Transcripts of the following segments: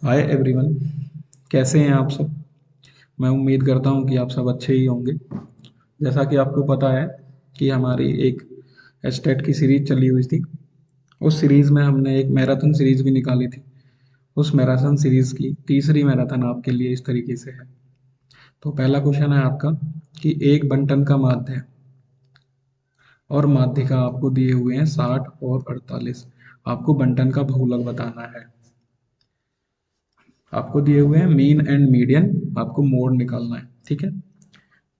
Hi everyone, कैसे हैं आप सब। मैं उम्मीद करता हूं कि आप सब अच्छे ही होंगे। जैसा कि आपको पता है कि हमारी एक एस्टेट की सीरीज चली हुई थी। उस सीरीज में हमने एक मैराथन सीरीज भी निकाली थी। उस मैराथन सीरीज की तीसरी मैराथन आपके लिए इस तरीके से है। तो पहला क्वेश्चन है आपका कि एक बंटन का माध्य और माध्यिका आपको दिए हुए हैं 60 और 48। आपको बंटन का बहुलक बताना है। आपको दिए हुए हैं मीन एंड मीडियन, आपको मोड निकालना है। ठीक है,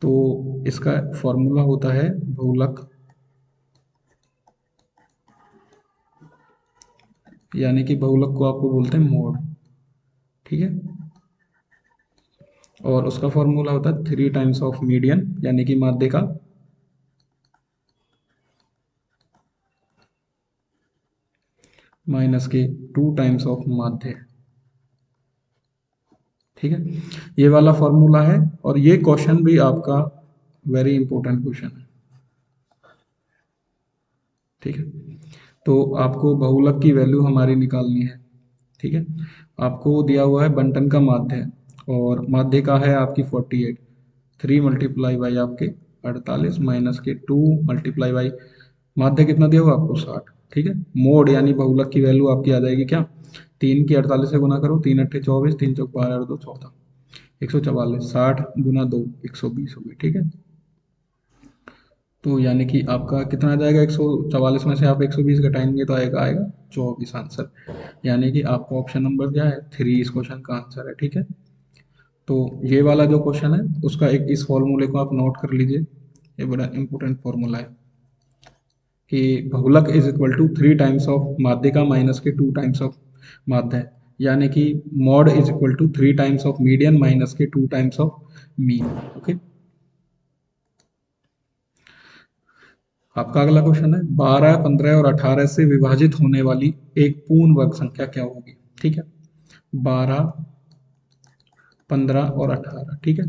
तो इसका फॉर्मूला होता है बहुलक, यानी कि बहुलक को आपको बोलते हैं मोड। ठीक है, और उसका फॉर्मूला होता है 3 टाइम्स ऑफ मीडियन यानी कि माध्य का, माइनस के 2 टाइम्स ऑफ माध्य। ठीक है, ये वाला फॉर्मूला है और ये क्वेश्चन भी आपका वेरी इंपॉर्टेंट क्वेश्चन है। ठीक है, तो आपको बहुलक की वैल्यू हमारी निकालनी है। ठीक है, आपको दिया हुआ है बंटन का माध्य और माध्य का है आपकी 48। 3 मल्टीप्लाई बाई आपके 48 माइनस के 2 मल्टीप्लाई बाई माध्य कितना दिया हुआ आपको 60। ठीक है, मोड यानी बहुलक की वैल्यू आपकी आ जाएगी क्या, 3 की 48 से गुना करो, 3 अट्ठे 24, 3 चौक 12 और 2 14, 144, 60 गुना 2 120 हो गई। ठीक है, तो यानी कि आपका कितना आ जाएगा, 144 में से आप 120 घटाएंगे तो आएगा आएगा 24 आंसर। यानी कि आपका ऑप्शन नंबर क्या है, 3 इस क्वेश्चन का आंसर है। ठीक है, तो ये वाला जो क्वेश्चन है उसका एक इस फॉर्मूले को आप नोट कर लीजिए। ये बड़ा इंपॉर्टेंट फॉर्मूला है कि बहुलक is equal to 3 times of माध्य का माइनस के 2 टाइम्स ऑफ माध्य, यानी कि mode is equal to 3 times of median minus के 2 टाइम्स ऑफ मीन। ओके, आपका अगला क्वेश्चन है 12, 15 और 18 से विभाजित होने वाली एक पूर्ण वर्ग संख्या क्या होगी। ठीक है, 12, 15 और 18। ठीक है,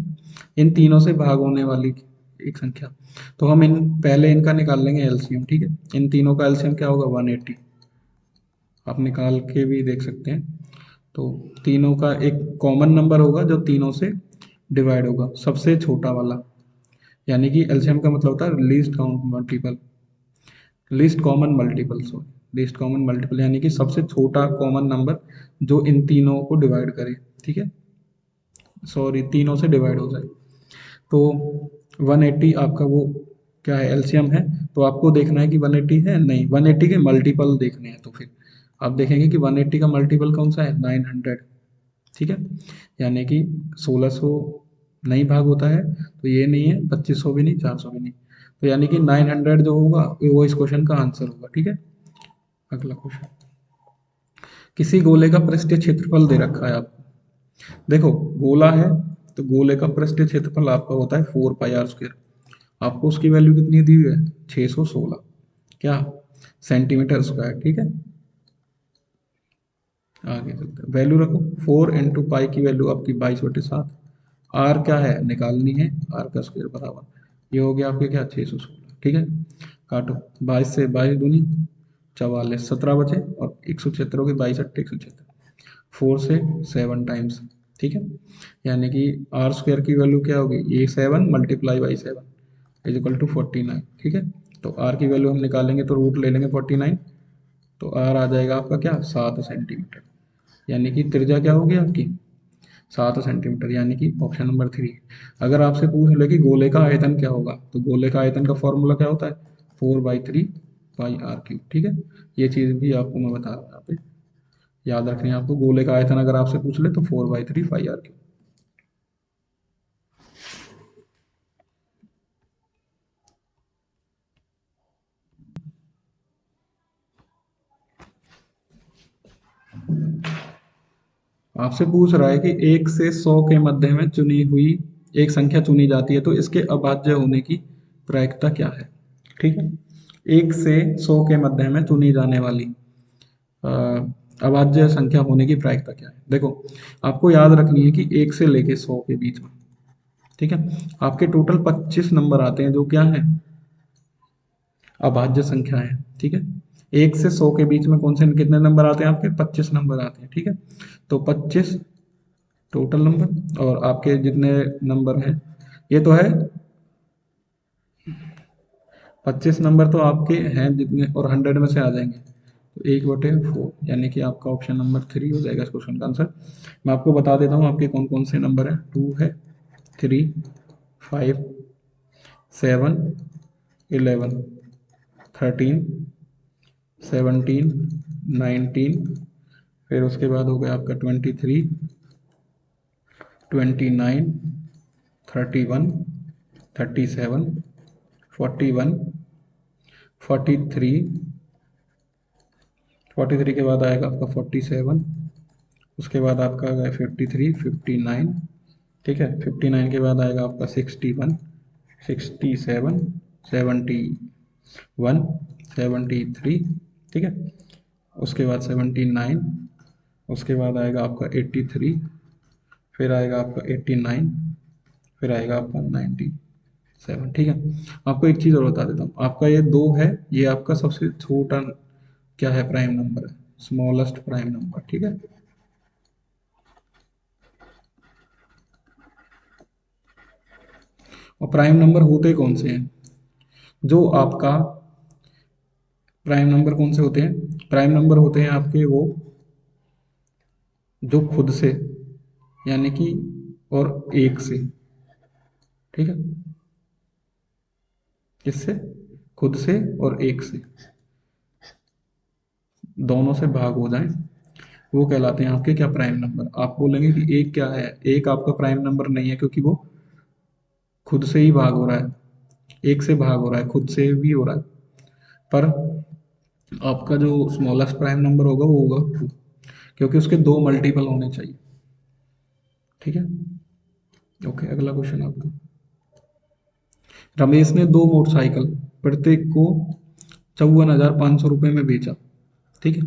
इन तीनों से भाग होने वाली एक संख्या। तो हम इन पहले इनका निकाल लेंगे एलसीएम। ठीक है, इन तीनों का एलसीएम क्या होगा, 180। आप निकाल के भी देख सकते हैं। तो तीनों का एक कॉमन नंबर होगा जो तीनों से डिवाइड होगा, सबसे छोटा वाला, यानी कि एलसीएम का मतलब होता है least count multiple, least common multiple, sorry least common multiple, यानी कि सबसे छोटा कॉमन नंबर जो इन तीनों को डिवाइड करे। ठीक है, सॉरी तीनों से डिवाइड हो जाए। तो 180 आपका वो क्या है, एलसीएम है। तो आपको देखना है कि 180 है, नहीं 180 के मल्टीपल देखने हैं। तो फिर आप देखेंगे कि 180 का मल्टीपल कौन सा है, 900। ठीक है, यानी कि 1600 नहीं भाग होता है, तो ये नहीं है, 2500 भी नहीं, 400 भी नहीं। तो यानी कि 900 जो होगा वो इस क्वेश्चन का आंसर होगा। ठीक है, अगला क्वेश्चन, किसी गोले का पृष्ठीय क्षेत्रफल दे रखा है आपको। देखो गोला है, तो गोले का पृष्ठीय क्षेत्रफल आपका होता है 4 पाई r स्क्वायर। आपको उसकी वैल्यू कितनी दी हुई है, 616 क्या सेंटीमीटर स्क्वायर। ठीक है, आगे चलते हैं, वैल्यू रखो 4 × पाई की वैल्यू आपकी 22/7। आर क्या है निकालनी है, आर का स्क्वायर बराबर, ये हो गया आपके क्या 616। ठीक है, काटो 22 से 22 दूनी 44, 17 बचे और 176 हो गए, 22 अट्ठे 176, 4 से 7 टाइम्स। ठीक है, यानी कि आर स्क्वायर की वैल्यू क्या होगी, ये 7 multiply by 7 is equal to 49। ठीक है, तो आर की वैल्यू हम निकालेंगे तो रूट ले लेंगे 49, तो आर आ जाएगा आपका क्या 7 सेंटीमीटर। यानी कि त्रिज्या क्या होगी आपकी 7 सेंटीमीटर, यानी कि ऑप्शन नंबर 3। अगर आपसे पूछ ले कि गोले का आयतन क्या होगा, तो गोले का आयतन का फॉर्मूला क्या होता है, 4/3 पाई r क्यूब। ठीक है, ये चीज़ भी आपको मैं बता रहा हूँ यहाँ पे, याद रखनी है आपको। गोले का आयतन अगर आपसे पूछ ले तो 4/3 पाई r क्यूब। आपसे पूछ रहा है कि 1 से 100 के मध्य में चुनी हुई एक संख्या चुनी जाती है, तो इसके अभाज्य होने की प्रायिकता क्या है। ठीक है, 1 से 100 के मध्य में चुनी जाने वाली अ, अभाज्य संख्या होने की प्रायिकता क्या है। देखो आपको याद रखनी है कि 1 से लेके 100 के बीच में, ठीक है, आपके टोटल 25 नंबर आते हैं जो क्या है, अभाज्य संख्या है। ठीक है, 1 से 100 के बीच में कौन से कितने नंबर आते हैं आपके? 25 नंबर आते हैं, ठीक है। तो 25 टोटल नंबर, और आपके जितने नंबर हैं ये तो है 25 नंबर तो आपके हैं जितने, और 100 में से आ जाएंगे तो 1/4, यानी कि आपका ऑप्शन नंबर 3 हो जाएगा इस क्वेश्चन का आंसर। मैं आपको बता देता हूँ आपके कौन कौन से नंबर हैं। 2 है, 3, 5, 7, 11, 13, 17, 19, फिर उसके बाद हो गया आपका 23, 29, 31, 37, 41, 43, 43 के बाद आएगा आपका 47, उसके बाद आपका आ गया 53, 59, ठीक है। 59 के बाद आएगा आपका 61, 67, 71, 73, ठीक है। उसके बाद 79, उसके बाद आएगा आपका 83, फिर आएगा आपका 89, फिर आएगा आपका 97, ठीक है। आपको एक चीज़ और बता देता हूँ, आपका ये 2 है, ये आपका सबसे छोटा क्या है? प्राइम नंबर है, स्मॉलेस्ट प्राइम नंबर, ठीक है। और प्राइम नंबर होते कौन से हैं? जो आपका प्राइम नंबर कौन से होते हैं? प्राइम नंबर होते हैं आपके वो जो खुद से, यानी कि और एक से, ठीक है। किससे? खुद से और एक से, दोनों से भाग हो जाएं, वो कहलाते हैं आपके क्या? Prime number. आप बोलेंगे कि एक क्या है? एक आपका प्राइम नंबर नहीं है, क्योंकि वो खुद से ही भाग हो रहा है, एक से भाग हो रहा है, खुद से भी हो रहा है। पर आपका जो स्मॉलेस्ट प्राइम नंबर होगा वो होगा 2, क्योंकि उसके 2 मल्टीपल होने चाहिए, ठीक है। ओके, अगला क्वेश्चन आपका। रमेश ने 2 मोटरसाइकिल प्रत्येक को 54,500 रुपये में बेचा, ठीक है।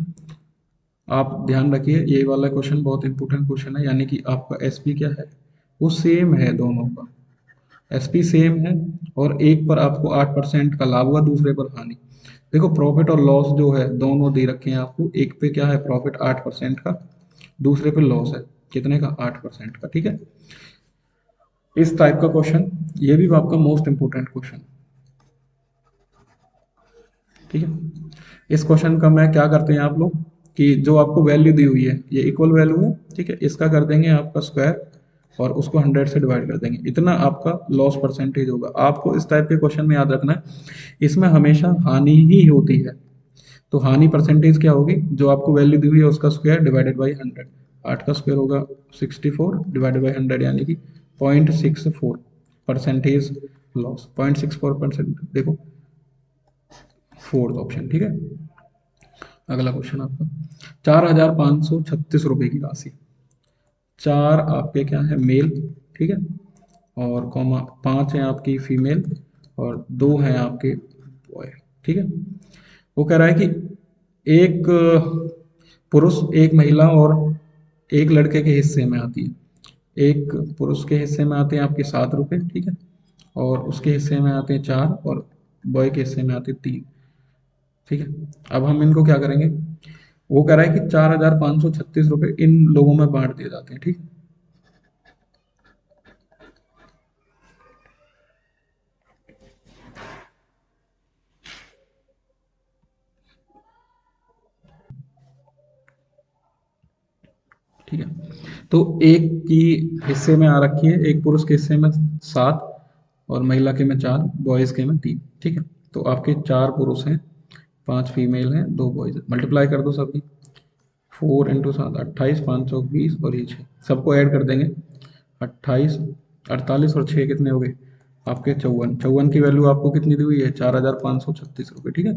आप ध्यान रखिए, ये वाला क्वेश्चन बहुत इंपॉर्टेंट क्वेश्चन है, यानी कि आपका एसपी क्या है? वो सेम है दोनों का, एसपी सेम है, और एक पर आपको 8% का लाभ हुआ, दूसरे पर हानि। देखो, प्रॉफिट और लॉस जो है दोनों दे रखे हैं आपको, एक पे क्या है? प्रॉफिट 8% का, दूसरे पे लॉस है कितने का? 8% का, ठीक है। इस टाइप का क्वेश्चन, ये भी आपका मोस्ट इंपोर्टेंट क्वेश्चन, ठीक है। इस क्वेश्चन का मैं क्या करते हैं आप लोग, कि जो आपको वैल्यू दी हुई है ये इक्वल वैल्यू है, ठीक है, इसका कर देंगे आपका स्क्वायर, और उसको 100 से डिवाइड कर देंगे, इतना आपका लॉस परसेंटेज होगा। आपको इस टाइप के क्वेश्चन में याद रखना है, इसमें हमेशा हानि ही होती है। तो हानि परसेंटेज क्या होगी? जो आपको वैल्यू दी हुई है उसका स्क्वायर डिवाइडेड बाई 100। 8 का स्क्वायर होगा 64 डिवाइडेड बाई 100, यानी कि 0.64 परसेंटेज लॉस, 0.64%। देखो, फोर्थ ऑप्शन, ठीक है। अगला क्वेश्चन आपका, 4,536 रुपए की राशि, 4 आपके क्या है? मेल, ठीक है, और कॉमा 5 है आपकी फीमेल, और 2 है आपके बॉय, ठीक है। वो कह रहा है कि एक पुरुष, एक महिला और एक लड़के के हिस्से में आती है। एक पुरुष के हिस्से में आते हैं आपके 7 रुपये, ठीक है, और उसके हिस्से में आते हैं 4, और बॉय के हिस्से में आते हैं 3, ठीक है। अब हम इनको क्या करेंगे? वो कह रहा है कि 4,536 रुपये इन लोगों में बांट दिए जाते हैं, ठीक है। ठीक है, तो एक की हिस्से में आ रखी है, एक पुरुष के हिस्से में 7, और महिला के में 4, बॉयज के में 3, ठीक है। तो आपके 4 पुरुष हैं, 5 फीमेल हैं, 2 बॉयज, मल्टीप्लाई कर दो सबकी, 4 × 7 28, 5 चौक 20, और ये 6, सबको ऐड कर देंगे, 28, 48 और 6 कितने हो गए आपके? 54। 54 की वैल्यू आपको कितनी दी हुई है? 4,536 रुपये, ठीक है।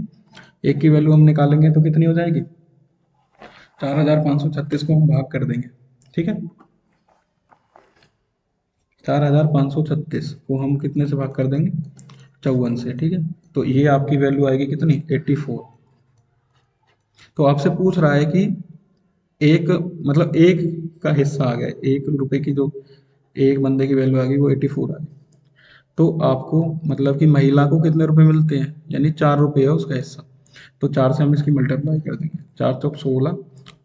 एक की वैल्यू हम निकालेंगे तो कितनी हो जाएगी? 4,536 को हम भाग कर देंगे, ठीक है। 4,536 को हम कितने से भाग कर देंगे? 54 से, ठीक है। तो ये आपकी वैल्यू आएगी कितनी? 84। तो आपसे पूछ रहा है कि एक, मतलब एक का हिस्सा आ गया, 1 रुपए की जो एक बंदे की वैल्यू आ गई वो 84 आ गई। तो आपको मतलब कि महिला को कितने रुपए मिलते हैं? यानी 4 रुपये है उसका हिस्सा। तो 4 से हम इसकी मल्टीप्लाई कर देंगे, 4 चौक 16,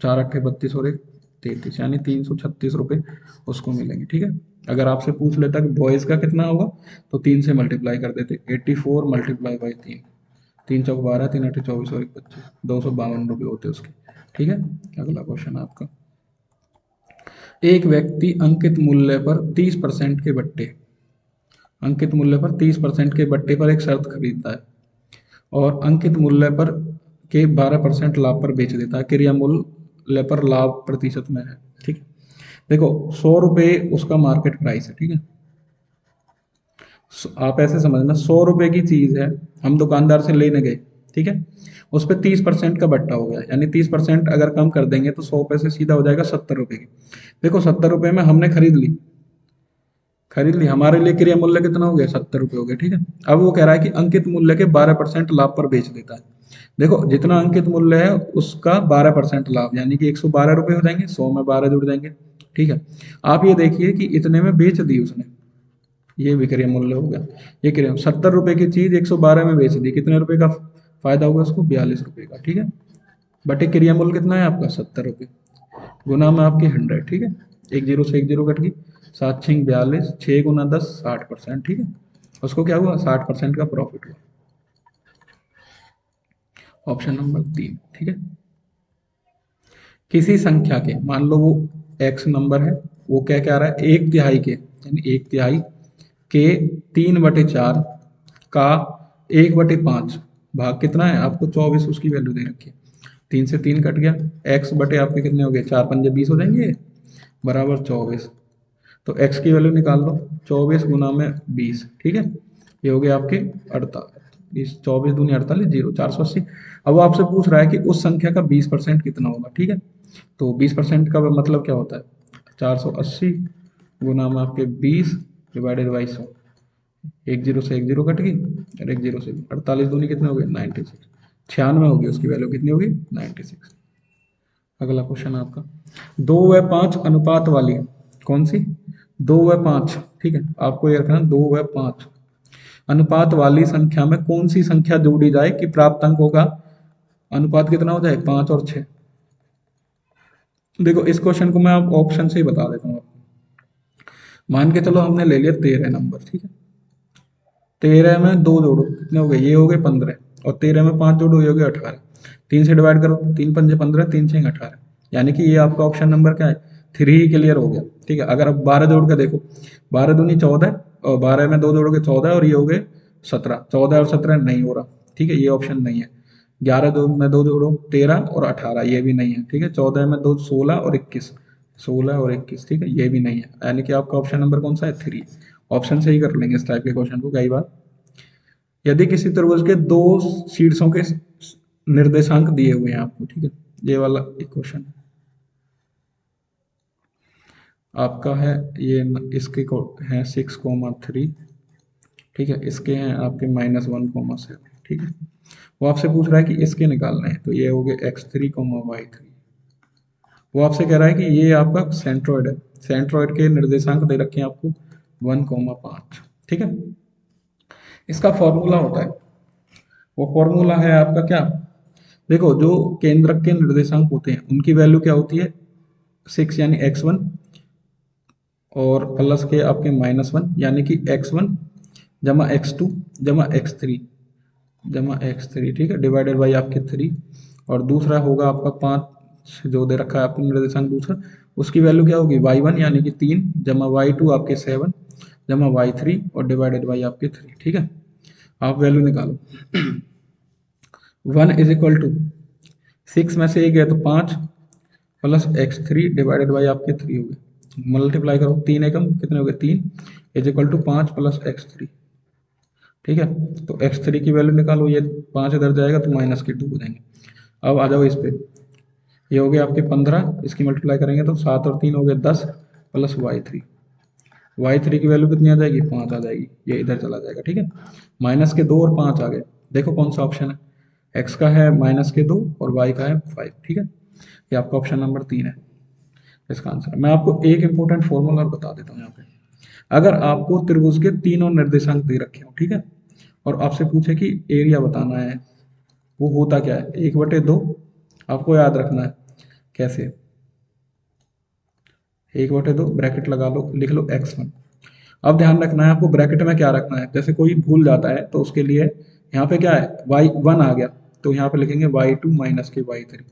4 अट्ठे 32 और 1 33, यानी 336 रुपये उसको मिलेंगे। ठीक है, अगर आपसे पूछ लेता कि बॉयज़ का कितना होगा तो 3 से मल्टीप्लाई कर देते, 84 मल्टीप्लाई बाई 3, 3 चौक 12, 3 अट्ठे 24 और 1 25, 252 रुपये होते उसके। ठीक है, अगला क्वेश्चन है आपका। एक व्यक्ति अंकित मूल्य पर 30% के बट्टे, अंकित मूल्य पर 30% के बट्टे पर एक शर्त खरीदता है और अंकित मूल्य पर के 12% लाभ पर बेच देता है, क्रिया मूल्य पर लाभ प्रतिशत में है। ठीक है, देखो 100 रुपये उसका मार्केट प्राइस है। ठीक है, आप ऐसे समझना, 100 रुपये की चीज है, हम दुकानदार से लेने गए, ठीक है, उस पर 30% का बट्टा हो गया, यानी 30% अगर कम कर देंगे तो 100 पैसे सीधा हो जाएगा 70 रुपये की। देखो 70 रुपये में हमने खरीद ली, हमारे लिए क्रिया मूल्य कितना हो गया, 70 रुपये हो गए। ठीक है, अब वो कह रहा है कि अंकित मूल्य के 12% लाभ पर बेच देता है। देखो जितना अंकित मूल्य है उसका 12% लाभ, यानी कि 112 रुपये हो जाएंगे, 100 में 12 जुड़ जाएंगे। ठीक है, आप ये देखिए कि इतने में बेच दी उसने, ये विक्रय मूल्य हो गया। ये क्रिया 70 रुपए की चीज 112 में बेच दी, कितने रुपए का फायदा होगा उसको, 42 रुपए का। ठीक है, बटे क्रिया मूल्य कितना है आपका, 70 रुपये, गुना में आपकी 100। ठीक है, एक जीरो से एक जीरो कट गई, 7 6 42, 6 गुना 10 60%। ठीक है, उसको क्या हुआ, 60% का प्रॉफिट हुआ। Option number 3। ठीक है, किसी संख्या के, मान लो वो एक्स नंबर है, वो क्या क्या रहा है, एक तिहाई के, यानी एक तिहाई के 3/4 का 1/5 भाग कितना है आपको, 24 उसकी वैल्यू दे रखी है। 3 से 3 कट गया, एक्स बटे आपके कितने हो गए, 4 पंजे 20 हो जाएंगे, बराबर 24। तो एक्स की वैल्यू निकाल लो, 24 गुना में 20। ठीक है, ये हो गया आपके 48, 24 दूनी 48, जीरो 480। अब वो आपसे पूछ रहा है कि उस संख्या का 20% कितना होगा। ठीक है, तो 20% का मतलब क्या होता है, 480 गुना में आपके 20 डिवाइडेड बाई 100, एक जीरो से एक जीरो कट गई और एक जीरो से 48 दूनी कितने हो गए, 96, 96 होगी उसकी वैल्यू, कितनी होगी, 96। अगला क्वेश्चन है आपका, 2/5 अनुपात वाली, कौन सी, 2/5। ठीक है, आपको ये रखना 2/5 अनुपात वाली संख्या में कौन सी संख्या जोड़ी जाए कि प्राप्त अंक होगा, अनुपात कितना हो जाए, 5 और 6। देखो इस क्वेश्चन को मैं आप ऑप्शन से ही बता देता हूँ आपको। मान के चलो हमने ले लिया 13 नंबर। ठीक है, 13 में 2 जोड़ो, कितने हो गए, ये हो गए 15, और 13 में 5 जोड़ो, ये हो गए 18। 3 से डिवाइड करो, 3 पंजे 15, 3 6 18, यानी कि ये आपका ऑप्शन नंबर क्या है, 3 ही क्लियर हो गया। ठीक है, अगर अब 12 जोड़ के देखो, 12 दूनी 14 और 12 में 2 जोड़ोगे 14 और ये हो गए 17, 14 और 17 नहीं हो रहा। ठीक है, ये ऑप्शन नहीं है। 11 दो में 2 जोड़ो 13 और 18, ये भी नहीं है। ठीक है, 14 में 2 16 और 21, 16 और 21। ठीक है, ये भी नहीं है, यानी कि आपका ऑप्शन नंबर कौन सा है, 3। ऑप्शन से ही कर लेंगे इस टाइप के क्वेश्चन को कई बार। यदि किसी त्रिभुज के दो शीर्षों के निर्देशांक दिए हुए हैं आपको, ठीक है, ये वाला एक क्वेश्चन आपका है, ये इसके को है 6,3। ठीक है, इसके हैं आपके -1,7। ठीक है, वो आपसे पूछ रहा है कि इसके निकालना है, तो ये हो गए x3, y3। वो आपसे कह रहा है कि ये आपका सेंट्रॉइड है, सेंट्रॉइड के निर्देशांक दे रखे हैं आपको 1,5। ठीक है, इसका फॉर्मूला होता है, वो फॉर्मूला है आपका क्या, देखो जो केंद्रक के निर्देशांक होते हैं उनकी वैल्यू क्या होती है, 6 यानी x1 और प्लस के आपके -1 यानी कि x1 जमा x2 जमा x3 जमा x3। ठीक है, डिवाइडेड बाई आपके 3, और दूसरा होगा आपका 5 जो दे रखा है आपको निर्देशांक दूसरा, उसकी वैल्यू क्या होगी, y1 यानी कि 3 जमा y2 आपके 7 जमा y3 और डिवाइडेड बाई आपके 3। ठीक है, आप वैल्यू निकालो। 1 इज इक्वल टू 6 में से एक गया तो 5 प्लस x3 डिवाइडेड बाई आपके 3 हो गए, मल्टीप्लाई करो, 3 एकम कितने हो गए, 3 is equal to 5 plus x3। ठीक है, तो x3 की वैल्यू निकालो, ये 5 इधर जाएगा तो -2 हो जाएंगे। अब आ जाओ इस पे, ये हो गया आपके 15, इसकी मल्टीप्लाई करेंगे तो 7 और 3 हो गए 10 प्लस y3 की वैल्यू कितनी आ जाएगी, 5 आ जाएगी, ये इधर चला जाएगा। ठीक है, माइनस के 2 और 5 आ गए, देखो कौन सा ऑप्शन है, x का है -2 और y का है 5। ठीक है, ये आपका ऑप्शन नंबर 3 है इसका आंसर। मैं आपको एक इंपॉर्टेंट फॉर्मूला बता देता हूँ यहाँ पे, अगर आपको त्रिभुज के तीनों निर्देशांक दे रखे हो, ठीक है, और आपसे पूछे कि एरिया बताना है, वो होता क्या है, 1/2 आपको याद रखना है। कैसे, 1/2 ब्रैकेट लगा लो, लिख लो x1। अब ध्यान रखना है आपको ब्रैकेट में क्या रखना है, जैसे कोई भूल जाता है तो उसके लिए यहाँ पे क्या है, y1 आ गया तो यहाँ पे लिखेंगे y2 माइनस के y3।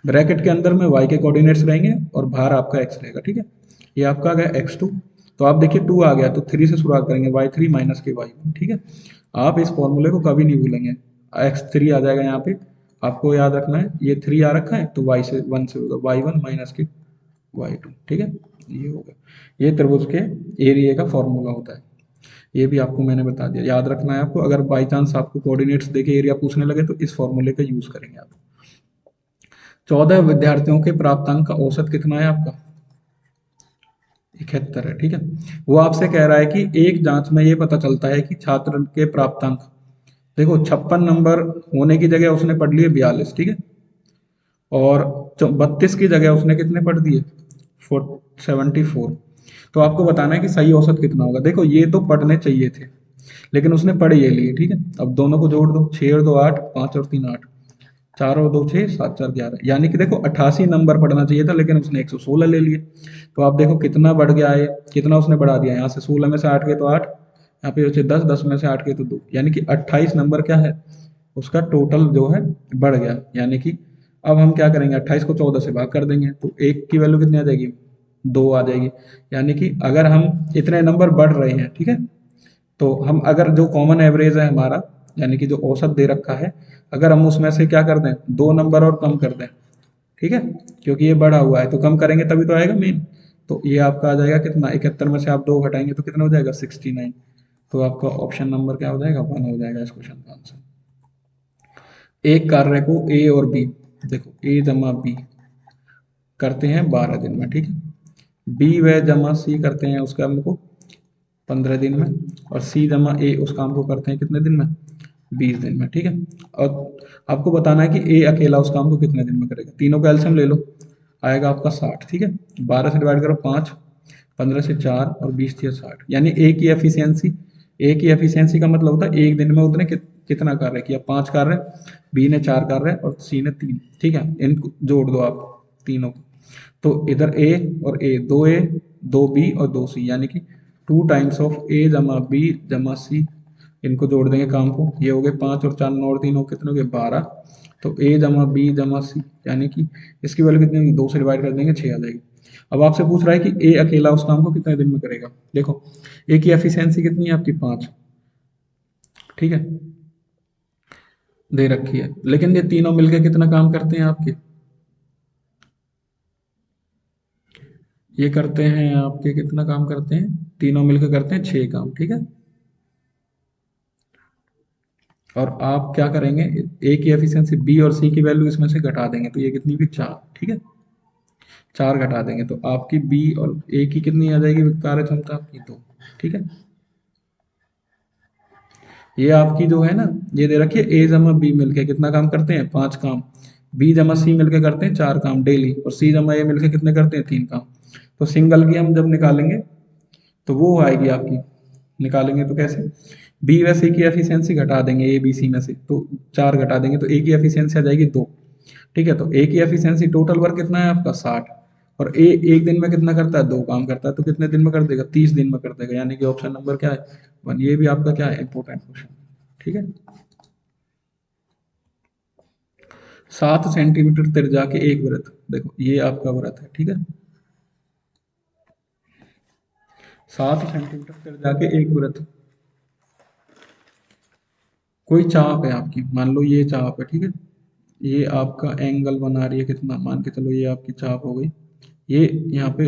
ब्रैकेट के अंदर में y के कोऑर्डिनेट्स रहेंगे और बाहर आपका x रहेगा, ठीक है। ये आपका आ गया x2, तो आप देखिए 2 आ गया तो 3 से शुरुआत करेंगे, y3 माइनस के y1, ठीक है। आप इस फॉर्मूले को कभी नहीं भूलेंगे। x3 आ जाएगा यहाँ पे, आपको याद रखना है ये 3 आ रखा है तो y से 1 से होगा y1 माइनस के y2, ठीक है। ये हो गया, ये त्रिभुज के एरिया का फॉर्मूला होता है। ये भी आपको मैंने बता दिया, याद रखना है आपको। अगर बाई चांस आपको कोऑर्डिनेट्स देके एरिया पूछने लगे तो इस फॉर्मूले का यूज करेंगे आप। 14 विद्यार्थियों के प्राप्तांक का औसत कितना है आपका, 71 है, ठीक है। वो आपसे कह रहा है कि एक जांच में ये पता चलता है कि छात्र के प्राप्तांक, देखो 56 नंबर होने की जगह उसने पढ़ लिए 42, ठीक है। और 32 की जगह उसने कितने पढ़ दिए, 74। तो आपको बताना है कि सही औसत कितना होगा। देखो ये तो पढ़ने चाहिए थे लेकिन उसने पढ़ ये लिए, ठीक है। अब दोनों को जोड़ दो, 6 और 2 8, 5 और 3 8, 4 और 2 6, 7 4 11, यानी कि देखो 88 नंबर पढ़ना चाहिए था लेकिन उसने 116 ले लिए। तो आप देखो कितना बढ़ गया है, कितना उसने बढ़ा दिया, यहाँ से 16 में से 8 गए तो 8, यहाँ पे बचे 10, 10 में से 8 गए तो 2, यानी कि 28 नंबर क्या है उसका टोटल जो है बढ़ गया। यानी कि अब हम क्या करेंगे, 28 को 14 से भाग कर देंगे तो एक की वैल्यू कितनी आ जाएगी, 2 आ जाएगी। यानी कि अगर हम इतने नंबर बढ़ रहे हैं, ठीक है, तो हम अगर जो कॉमन एवरेज है हमारा, यानी कि जो औसत दे रखा है, अगर हम उसमें से क्या कर दें, 2 नंबर और कम कर दें, ठीक है, क्योंकि ये बढ़ा हुआ है तो कम करेंगे तभी तो आएगा मेन। तो ये आपका आ जाएगा कितना, 71 में से आप 2 घटाएंगे तो कितना हो जाएगा, 69। तो आपका ऑप्शन नंबर क्या हो जाएगा, 1 हो जाएगा इस क्वेश्चन का आंसर। एक कार्य को ए और बी, देखो ए जमा बी करते हैं 12 दिन में, ठीक है। बी व जमा सी करते हैं उस काम को 15 दिन में, और सी जमा ए उस काम को करते हैं कितने दिन में, 20 दिन में, ठीक है। और आपको बताना है कि ए अकेला उस काम को कितने दिन में करेगा। तीनों का एलसीएम ले लो, आएगा आपका 60, ठीक है। 12 से डिवाइड करो 5, 15 से 4 और 20 से 60, यानी ए की एफिशिएंसी का मतलब होता है एक दिन में उसने कितना कार्य किया, 5 कार्य, बी ने 4 कार्य और सी ने 3, ठीक है। इनको जोड़ दो आप तीनों को, तो इधर ए, 2 बी और 2 सी, यानी कि 2 टाइम्स ऑफ ए जमा बी जमा सी, इनको जोड़ देंगे काम को, ये हो गए 5 और 4 9 और 3 हो कितने हो गए 12। तो ए जमा बी जमा सी, यानी कि इसकी वैल्यू कितनी होगी, 2 से डिवाइड कर देंगे 6 आ जाएगी। अब आपसे पूछ रहा है कि ए अकेला उस काम को कितने दिन में करेगा। देखो ए की एफिशिएंसी कितनी है आपकी 5, ठीक है, दे रखी है, लेकिन ये तीनों मिलकर कितना काम करते हैं आपके, ये करते हैं आपके कितना काम करते हैं, तीनों मिलकर करते हैं 6 काम, ठीक है। और आप क्या करेंगे, ए की एफिशिएंसी बी और सी की वैल्यू इसमें से घटा देंगे तो ये कितनी भी 4, ठीक है, 4 घटा देंगे तो आपकी बी और ए की कितनी आ जाएगी कार्य क्षमता आपकी 2, ठीक है। ये आपकी जो है ना, ये दे रखिए ए जमा बी मिलके कितना काम करते हैं 5 काम, बी जमा सी मिलके करते हैं 4 काम डेली, और सी जमा ए मिलके कितने करते हैं 3 काम। तो सिंगल की हम जब निकालेंगे तो वो आएगी आपकी, निकालेंगे तो कैसे, बी व सी की एफिशिएंसी घटा देंगे ए बी सी में से, तो 4 घटा देंगे तो ए की एफिशिएंसी आ जाएगी 2, ठीक है। तो ए की एफिशिएंसी टोटल वर्क कितना है आपका 60, और ए एक दिन में कितना करता है, 2 काम करता है, तो कितने दिन में कर देगा, 30 दिन में कर देगा, यानी कि ऑप्शन नंबर क्या है 1। ये भी आपका क्या है इंपॉर्टेंट क्वेश्चन, ठीक है। 7 सेंटीमीटर त्रिज्या के एक वृत्त, देखो ये आपका वृत्त है, ठीक है। 7 सेंटीमीटर त्रिज्या के एक वृत्त, कोई चाप है आपकी, मान लो ये चाप है, ठीक है। ये आपका एंगल बना रही है कितना, मान के चलो ये आपकी चाप हो गई, ये यहाँ पे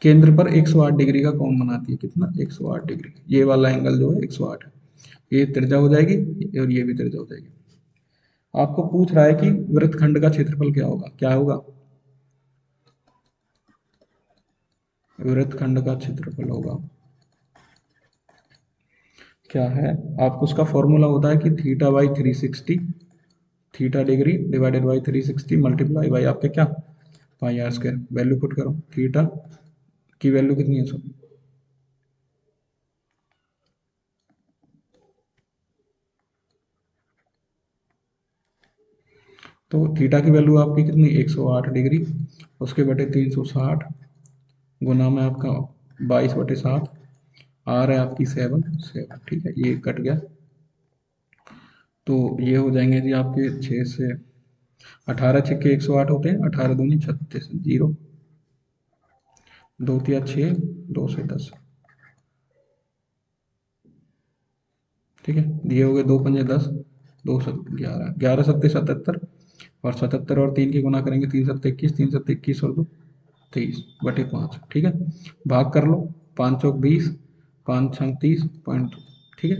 केंद्र पर 108 डिग्री का कोण बनाती है, कितना 108 डिग्री, ये वाला एंगल जो है 108 है, ये त्रिज्या हो जाएगी और ये भी त्रिज्या हो जाएगी। आपको पूछ रहा है कि वृत्तखंड का क्षेत्रफल क्या होगा, क्या होगा, वृत्तखंड का क्षेत्रफल होगा क्या है, आपको उसका फॉर्मूला होता है कि theta by 360, theta degree divided by 360 multiply by आपके क्या, पाई आर स्क्वायर। वैल्यू पुट करो, थीटा की वैल्यू कितनी है सर, तो थीटा की वैल्यू आपकी कितनी 108 डिग्री, उसके बटे 360 गुना में आपका 22/7, आर है आपकी 7 ठीक है, ये कट गया। तो ये हो जाएंगे जी आपके 6 से 18 छक्के 108 होते हैं, 18 दूनी 36, 0 2 तिया 6, 2 से 10 ठीक है, दिए हो गए 2 पंजे 10, 2 11, 11 सत्ते 77, और 77 और 3 की गुना करेंगे, 3 सत्ते 21, 3 सत्ते 21 और 2 23/5 ठीक है। भाग कर लो, 5 चौक 20, 5 छंग 30.2 ठीक है,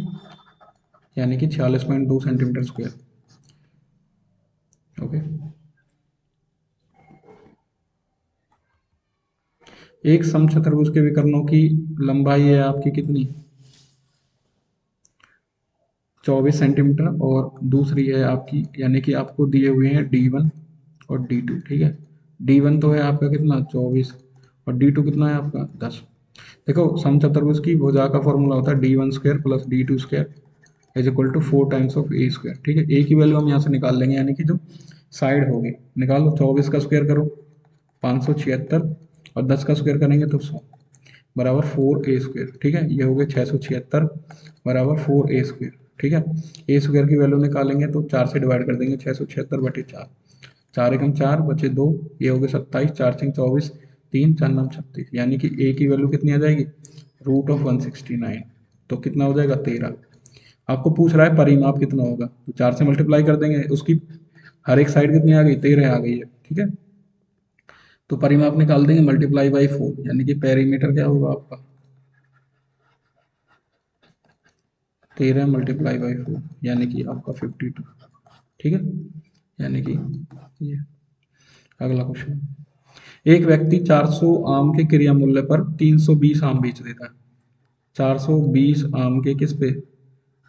यानी कि 46.2 सेंटीमीटर स्क्वायर। ओके, एक समचतुर्भुज के विकर्णों की लंबाई है आपकी कितनी 24 सेंटीमीटर, और दूसरी है आपकी, यानी कि आपको दिए हुए हैं D1 और D2 ठीक है। D1 तो है आपका कितना 24, और D2 कितना है आपका 10। देखो समचतुर्भुज की भुजा का फॉर्मूला होता है D1² plus D2² is equal to 4 times of A²। ठीक है, ए की वैल्यू हम यहाँ से निकाल लेंगे, यानी कि जो साइड होगी निकालो, 24 का स्क्वायर करो 576, और 10 का स्क्वायर करेंगे तो 100 बराबर 4A²। ठीक है, ये हो गए 676 बराबर 4A²। ठीक है, A² की वैल्यू निकालेंगे तो 4 से डिवाइड कर देंगे, 676/4, 4 एकम 4 बचे 2, ये हो गए 27, 4 छंग 24, 3 4 9 36, यानी कि ए की वैल्यू कितनी आ जाएगी √169, तो कितना हो जाएगा 13। आपको पूछ रहा है परिमाप कितना होगा, तो 4 से मल्टीप्लाई कर देंगे, उसकी हर एक साइड कितनी आ गई 13 आ गई है। ठीक है, तो परिमाप निकाल देंगे मल्टीप्लाई बाई 4, यानी कि पेरीमीटर क्या होगा आपका 13 मल्टीप्लाई बाई 4, यानी कि आपका 52। ठीक है, यानी कि ये अगला क्वेश्चन, एक व्यक्ति 400 आम के क्रिया मूल्य पर 320 आम बेच देता है। 420 आम के किस पे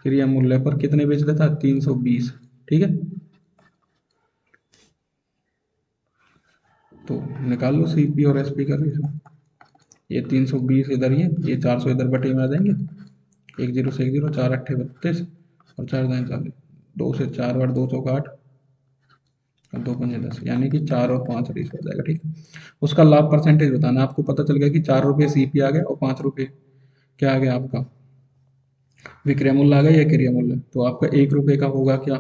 क्रिया मूल्य पर कितने बेच देता है 320। ठीक है, तो निकाल लो सीपी और एसपी का रेशो, ये 320 इधर, ये 400 इधर बटे में आ जाएंगे, एक जीरो से एक जीरो, 4 अट्ठे 32 और 4 दाएं 40, 2 से 4 बार 2 चौक 8 और 2 पंजे 10, यानी कि 4 और 5 रेशो हो जाएगा। ठीक है, उसका लाभ परसेंटेज बताना, आपको पता चल गया कि 4 रुपये सीपी आ गया और 5 रुपये क्या आ गया आपका विक्रय मूल्य आ गया या क्रिय मूल्य, तो आपका 1 रुपये का होगा क्या,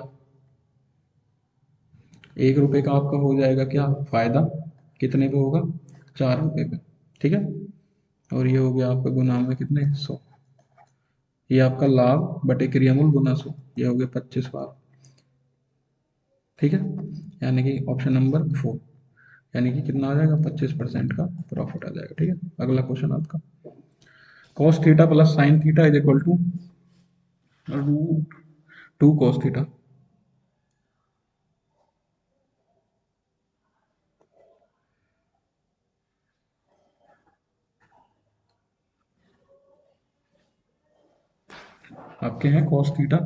1 रुपये का आपका हो जाएगा क्या फायदा, कितने पे होगा 4 रुपये पे। ठीक है, और ये हो गया आपका गुना में कितने 100, ये आपका लाभ बटे क्रियामूल गुना 100, ये हो गया 25 बार। ठीक है, यानी कि ऑप्शन नंबर 4, यानी कि कितना आ जाएगा 25% का प्रॉफिट आ जाएगा। ठीक है, अगला क्वेश्चन आपका, cos theta plus sine theta is equal to √2 cos theta. आपके हैं कॉस थीटा,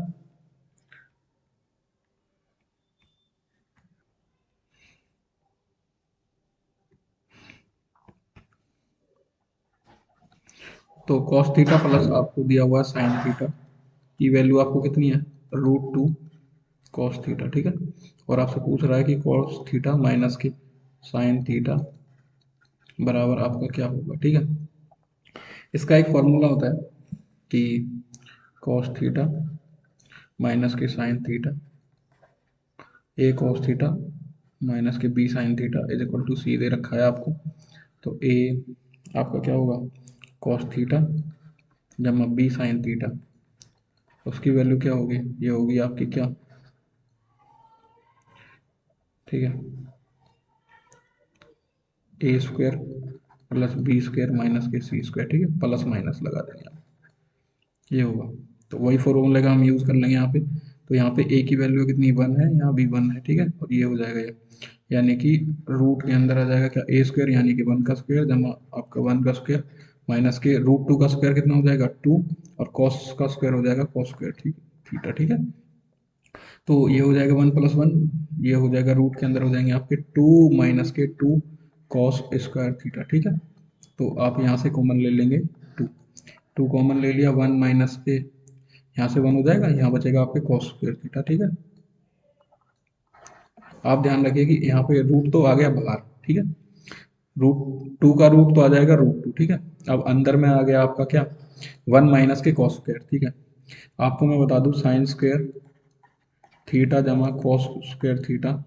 तो कॉस थीटा प्लस आपको दिया हुआ है साइन थीटा की वैल्यू आपको कितनी है √2 कॉस थीटा। ठीक है, और आपसे पूछ रहा है कि कॉस थीटा माइनस की साइन थीटा बराबर आपका क्या होगा। ठीक है, इसका एक फॉर्मूला होता है कि कॉस थीटा माइनस के sine theta, a cos theta minus के b sine theta is equal to c दे रखा है आपको, तो ए आपका क्या होगा कॉस थीटा जमा बी साइन थीटा, उसकी वैल्यू क्या होगी, ये होगी आपकी क्या, ठीक है, A² प्लस B² माइनस के C²। ठीक है, प्लस माइनस लगा देंगे आप, ये होगा, तो वही फॉर्मूले का हम यूज़ कर लेंगे यहाँ पे, तो यहाँ पे ए की वैल्यू कितनी 1 है, यहाँ भी 1 है। ठीक है, और ये हो जाएगा ये, यानी कि रूट के अंदर आ जाएगा क्या A² यानी कि 1 का स्क्वायर जमा आपका 1 का स्क्वायर माइनस के √2 का स्क्वायर कितना हो जाएगा 2, और कॉस का स्क्वायर हो जाएगा कॉस स्क्वायर ठीक थीटा। ठीक है, तो ये हो जाएगा 1+1, ये हो जाएगा रूट के अंदर हो जाएंगे आपके 2 माइनस के 2 कॉस स्क्वायर थीटा। ठीक है, तो आप यहाँ से कॉमन ले लेंगे 2, 2 कॉमन ले लिया, 1 माइनस के यहाँ से 1 हो जाएगा, यहाँ बचेगा आपके कॉस स्क्वायर थीटा। ठीक है, आप ध्यान रखिए कि यहाँ पे रूट तो आ गया बाहर, ठीक है, रूट टू का रूट तो आ जाएगा रूट टू, ठीक है। अब अंदर में आ गया आपका क्या, वन माइनस के कॉस स्क्वायर, ठीक है। आपको मैं बता दूं साइन स्क्वायर थीटा जमा कॉस स्क्वायर थीटा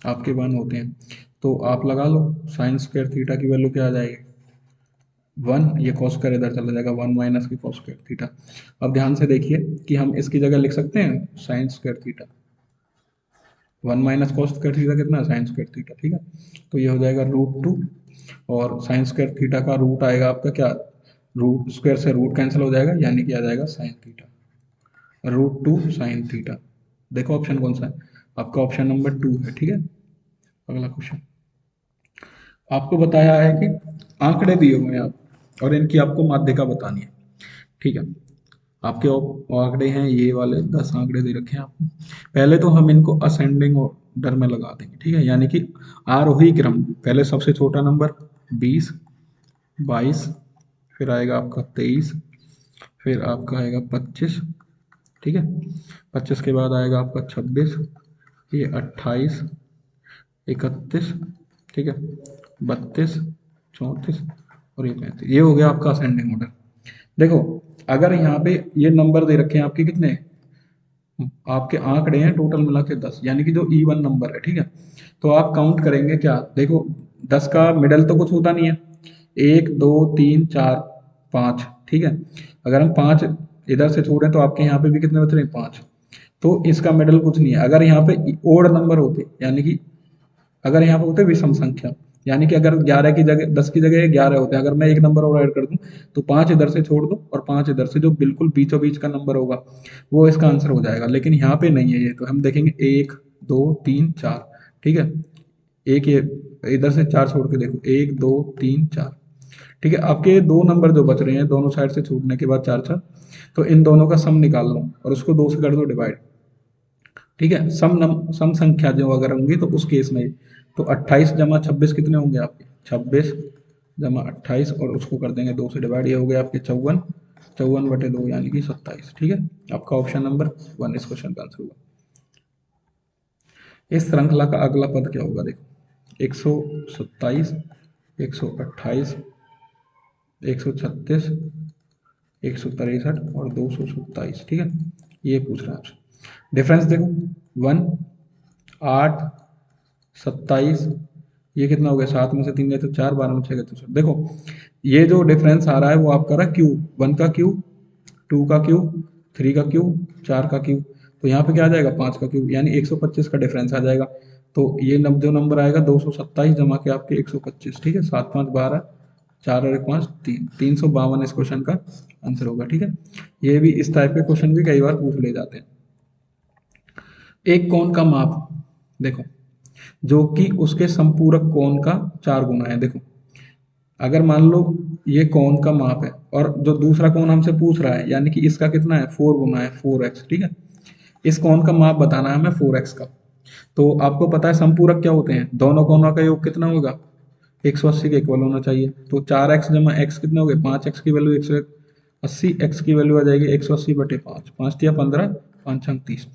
आपके वन होते हैं, तो आप लगा लो साइन स्क्वायर थीटा की वैल्यू क्या आ जाएगी, वन, ये कॉस स्क्वायर इधर चला जाएगा, वन माइनस की कॉस स्क्वायर थीटा। अब ध्यान से देखिए कि हम इसकी जगह लिख सकते हैं sign square theta, one minus cos square theta कितना है, साइन स्क्वायर थीटा, ठीक है। तो ये हो जाएगा रूट टू, और साइन स्क्वायर थीटा का रूट आएगा आपका क्या, रूट स्क्वायर से रूट कैंसिल हो जाएगा, यानी कि आ जाएगा sine theta, root two sine theta. देखो ऑप्शन कौन सा है, आपका ऑप्शन नंबर टू है, ठीक है। अगला क्वेश्चन, आपको बताया है कि आंकड़े दिए हुए हैं आप और इनकी आपको माध्यिका बतानी है, ठीक है। आपके आंकड़े हैं ये वाले 10 आंकड़े दे रखे हैं आपको। पहले तो हम इनको असेंडिंग ऑर्डर में लगा देंगे, ठीक है, यानी कि आरोही क्रम, पहले सबसे छोटा नंबर 20, 22, फिर आएगा आपका 23, फिर आपका आएगा 25, ठीक है, 25 के बाद आएगा आपका 26, ये 28, 31, ठीक है, 32, 34 और ये 35, ये हो गया आपका असेंडिंग ऑर्डर। देखो अगर यहाँ पे ये नंबर दे रखे हैं आपके कितने, आपके आंकड़े हैं टोटल मिला के 10, यानी कि जो इवन नंबर है, ठीक है। तो आप काउंट करेंगे क्या, देखो 10 का मिडल तो कुछ होता नहीं है, एक दो तीन चार पाँच, ठीक है। अगर हम पाँच इधर से छोड़ें तो आपके यहाँ पे भी कितने बच रहे हैं, पाँच। तो इसका मिडल कुछ नहीं है। अगर यहाँ पे ओड नंबर होते, यानी कि अगर यहाँ पे होते विषम संख्या, यानी कि अगर 11 की जगह 10 की जगह 11 होते हैं, अगर मैं एक नंबर और ऐड कर दूं तो 5 इधर से छोड़ दो और 5 इधर से, जो बिल्कुल बीचों बीच का नंबर होगा वो इसका आंसर हो जाएगा। लेकिन यहाँ पे नहीं है ये, तो हम देखेंगे एक दो तीन चार, ठीक है, एक ये इधर से चार छोड़ के देखो, एक दो तीन चार, ठीक है। आपके दो नंबर जो बच रहे हैं दोनों साइड से छूटने के बाद चार चार, तो इन दोनों का सम निकाल लो और उसको दो से कर दो डिवाइड, ठीक है। सम संख्या जो अगर होंगी तो उस केस में तो 28 जमा 26 कितने होंगे आपके, 26 जमा 28 और उसको कर देंगे दो से डिवाइड, ये हो गए आपके 54, 54 बटे दो यानी कि 27, ठीक है। आपका ऑप्शन नंबर वन इस क्वेश्चन का आंसर होगा। इस श्रृंखला का अगला पद क्या होगा, देखो 127, 128, 136, 163 और 227, ठीक है। ये पूछ रहा है आपसे, डिफरेंस देखो, वन, 8, 27, ये कितना हो गया, सात में से तीन गए तो चार, बारह में छह गए तो चार। देखो ये जो डिफरेंस आ रहा है वो आपका रहा क्यूब, वन का क्यूब, टू का क्यूब, थ्री का क्यूब, चार का क्यूब, तो यहाँ पे क्या आ जाएगा, पांच का क्यूब, यानी 125 का डिफरेंस आ जाएगा। तो ये जो नंबर आएगा 227 जमा के आपके 125, ठीक है, सात पाँच 12, चार और एक पाँच तीन, 352 इस क्वेश्चन का आंसर होगा, ठीक है। ये भी इस टाइप के क्वेश्चन भी कई बार पूछ ले जाते हैं। एक कोण का माप, देखो जो कि उसके संपूरक कोण का चार गुना है। देखो अगर मान लो ये कोण का माप है और जो दूसरा कोण हमसे पूछ रहा है, यानी कि इसका कितना है, फोर गुना है, 4x, ठीक है। इस कोण का माप बताना है हमें 4x का। तो आपको पता है संपूरक क्या होते हैं, दोनों कोणों का योग कितना होगा, 180 के इक्वल होना चाहिए। तो 4x जमा x कितने हो गए, 5x की वैल्यू 180, x की वैल्यू आ जाएगी 180 बटे पाँच, पाँच तिया 15, पाँच छंग 30।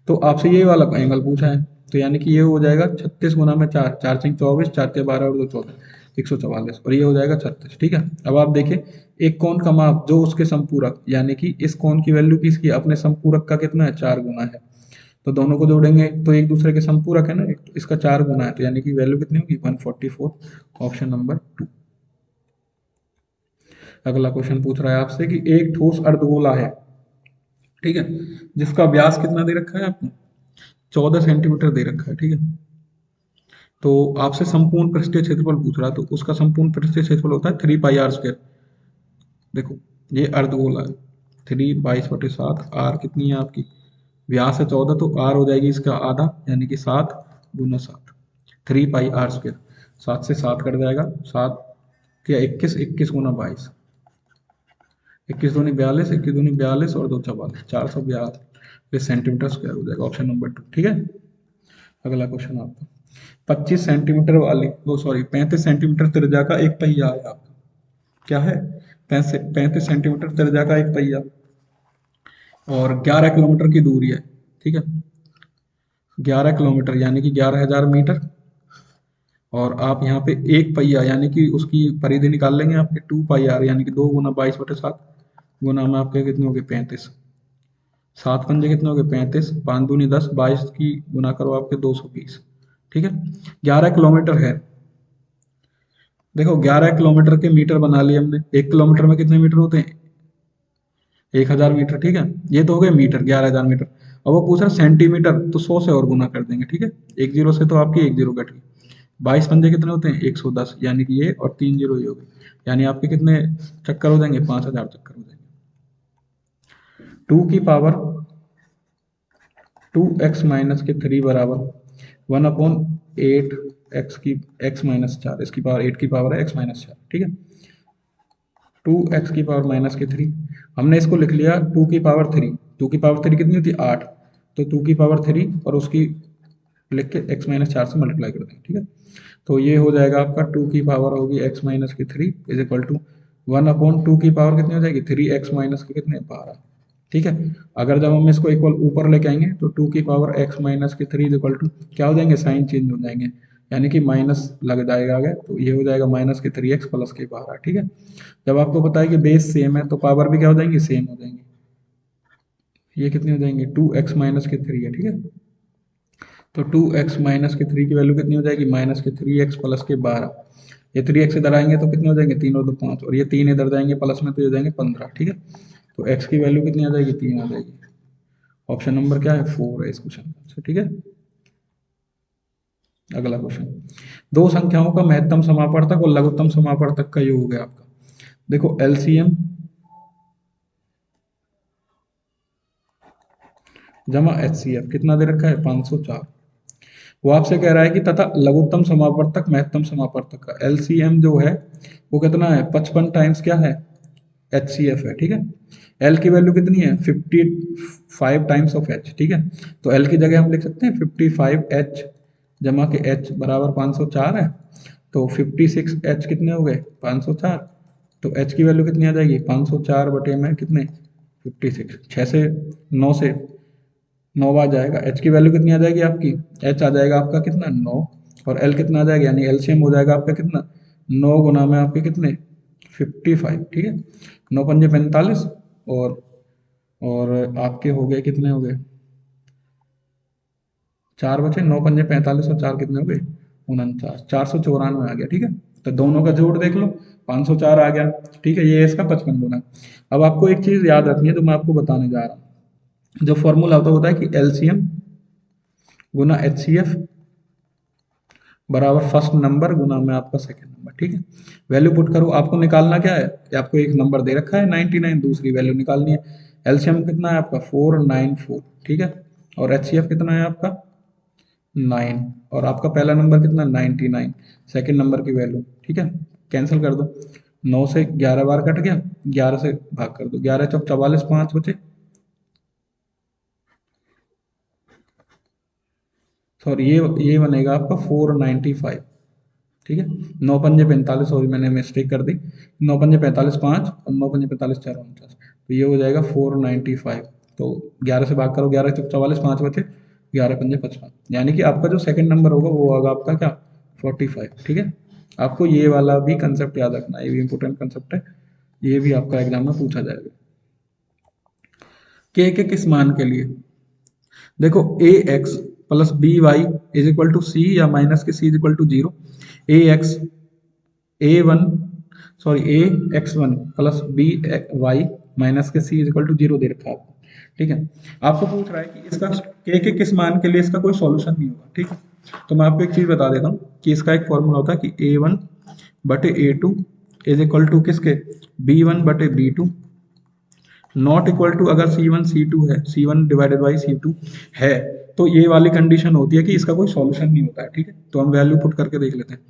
तो आपसे ये वाला एंगल पूछा है, तो यानी कि ये हो जाएगा 36 गुना में चार, चार छंग 24, चार तिया 12 और दो 14, 144, और ये हो जाएगा 36, ठीक है। अब आप देखिए एक कोण का माप जो उसके संपूरक, यानी कि इस कोण की वैल्यू किसकी, अपने संपूरक का कितना है, चार गुना है। तो दोनों को जोड़ेंगे तो एक दूसरे के संपूरक है ना, इसका चार गुना है, तो यानी कि वैल्यू कितनी होगी, 144, ऑप्शन नंबर टू। अगला क्वेश्चन पूछ रहा है आपसे कि एक ठोस अर्धगोला है, ठीक है, जिसका व्यास कितना दे रखा है आपको, 14 सेंटीमीटर दे रखा है, ठीक है। तो आपसे संपूर्ण पृष्ठीय क्षेत्रफल पूछ रहा है, तो उसका संपूर्ण पृष्ठीय क्षेत्रफल होता है 3 πr²। देखो ये अर्धगोला है, 3 22/7, आर कितनी है आपकी, व्यास है 14, तो आर हो जाएगी इसका आधा, यानी कि 7 × 7, 3 πr²। 7 से 7 कट जाएगा, 7 या 21, 21 × 22, 21 दूनी 42, 21 दूनी 42 और दो 44, 442 सेंटीमीटर स्क्वायर हो जाएगा, ऑप्शन नंबर टू, ठीक है। अगला क्वेश्चन आपका 25 सेंटीमीटर वाली, वो सॉरी 35 सेंटीमीटर त्रिज्या का एक पहिया है आपका, क्या है, 35 सेंटीमीटर त्रिज्या का एक पहिया और 11 किलोमीटर की दूरी है, ठीक है। 11 किलोमीटर यानी कि 11,000 मीटर। और आप यहाँ पे एक पहिया यानी कि उसकी परिधि निकाल लेंगे आपके 2 पाई आर यानी कि 2 × 22/7 गुना में आपके कितने हो गए 35। 7 पंजे कितने हो गए 35, 5 दूनी 10, 22 की गुना करो आपके 220। ठीक है, 11 किलोमीटर है। देखो 11 किलोमीटर के मीटर बना लिए हमने। 1 किलोमीटर में कितने मीटर होते हैं? 1,000 मीटर। ठीक है, ये तो हो गए मीटर, 11,000 मीटर। अब वो पूछ रहा है सेंटीमीटर, तो 100 से और गुना कर देंगे। ठीक है, एक जीरो से तो आपकी एक जीरो कट गई। 22 पंजे कितने होते हैं? 110 यानी कि ये और 3 जीरो ये हो गए, यानी आपके कितने चक्कर हो जाएंगे? 5,000 चक्कर हो जाएंगे। 2 की पावर 2x - 3 बराबर 1/8 की x - 4, इसकी पावर 8 की पावर है x - 4। ठीक है, 2x⁻³ हमने इसको लिख लिया 2 की पावर 3। 2 की पावर 3 कितनी होती है? 8। तो 2 की पावर 3 और उसकी लिख के x - 4 से मल्टीप्लाई कर देंगे। ठीक है, तो ये हो जाएगा आपका 2 की पावर होगी x - 3 इज इक्वल टू 1/2 की पावर कितनी हो जाएगी? 3x माइनस के कितने? 12। ठीक है, अगर जब हम इसको इक्वल ऊपर लेके आएंगे तो 2 की power x - 3 is equal to क्या हो जाएंगे? साइन चेंज हो जाएंगे, यानी कि माइनस लग जाएगा आगे, तो ये हो जाएगा -3x प्लस के 12। ठीक है, जब आपको पता है कि बेस सेम है तो पावर भी क्या हो जाएंगी? सेम हो जाएंगी। ये कितनी हो जाएंगे? 2x - 3 है। ठीक है, तो 2x - 3 की वैल्यू कितनी हो जाएगी? -3x प्लस के 12। ये 3x इधर आएंगे तो कितने हो जाएंगे? 3 और 2 5, और ये 3 इधर जाएंगे प्लस में तो ये हो जाएंगे 15। ठीक है, तो x की वैल्यू कितनी आ जाएगी? 3 आ जाएगी। ऑप्शन नंबर क्या है? 4 है इस क्वेश्चन का। ठीक है, अगला क्वेश्चन, दो संख्याओं का महत्तम समापवर्तक और लघुत्तम समापवर्तक का योग है आपका। देखो एलसीएम जमा एचसीएफ कितना दे रखा है? 504। वो आपसे कह रहा है कि तथा लघुत्तम समापवर्तक महत्तम समापवर्तक का एलसीएम जो है वो कितना है? 55 टाइम्स क्या है? एचसीएफ है। ठीक है, एल की वैल्यू कितनी है? 55 टाइम्स ऑफ एच। ठीक है, तो एल की जगह हम लिख सकते हैं 55 एच जमा के एच बराबर 504 है। तो 56 एच कितने हो गए? 504। तो एच की वैल्यू कितनी आ जाएगी? 504 बटे में कितने? 56। 6 से 9 से 9 आ जाएगा। एच की वैल्यू कितनी आ जाएगी आपकी? एच आ जाएगा आपका कितना? 9। और एल कितना आ जाएगा? यानी एलसीएम हो जाएगा आपका कितना? 9 गुना में आपके कितने? 55। ठीक है, 9 पंजे 45 और आपके हो गए कितने हो गए? 4 बचे। 9 पंजे 45 और 4 कितने हो गए? 49। 494 आ गया। ठीक है, तो दोनों का जोड़ देख लो, 504 आ गया। ठीक है, ये इसका 55 गुना। अब आपको एक चीज याद रखनी है जो मैं आपको बताने जा रहा हूँ। जो फॉर्मूला होता है कि एलसीएम गुना एचसीएफ बराबर फर्स्ट नंबर गुना में आपका सेकंड नंबर। ठीक है, वैल्यू पुट करो। आपको निकालना क्या है? आपको एक नंबर दे रखा है 99, दूसरी वैल्यू निकालनी है। एलसीएम कितना है आपका? 494। ठीक है, और एचसीएफ कितना है आपका? 9। और आपका पहला नंबर कितना? 99, सेकंड नंबर की वैल्यू। ठीक है, कैंसिल कर दो। 9 से 11 बार कट गया, 11 से भाग कर दो, 11 चौक 44, 5 बचे। सॉरी, ये बनेगा आपका 495। ठीक है, 9 पंजे 45, सॉरी मैंने मिस्टेक कर दी। 9 पंजे 45 5 और 9 पंजे 45 4 49, तो ये हो जाएगा 495। तो 11 से भाग करो, 11 चौक 44, 5 बचे, 11 पंजे 55, यानी कि आपका जो सेकंड नंबर होगा वो होगा आपका क्या? 45। ठीक है, आपको ये वाला भी कंसेप्ट याद रखना है, ये भी इंपॉर्टेंट कंसेप्ट है, ये भी आपका एग्जाम में पूछा जाएगा। के किस मान के लिए? देखो a x plus b y is equal to c, या माइनस के c is equal to 0। A x a one sorry a x1 plus b y minus के सी इज इक्वल टू 0 दे रखा है आपको। ठीक है, आपको पूछ रहा है कि इसका के किस मान के लिए इसका कोई सॉल्यूशन नहीं होगा। ठीक है, तो मैं आपको एक चीज बता देता हूँ कि इसका एक फॉर्मूला होता है कि a1 बटे a2 इज इक्वल टू किसके? b1 बटे b2 नॉट इक्वल टू, अगर C1 C2 है, C1 डिवाइडेड बाई C2 है, तो ये वाली कंडीशन होती है कि इसका कोई सॉल्यूशन नहीं होता है। ठीक है, तो हम वैल्यू पुट करके देख लेते हैं।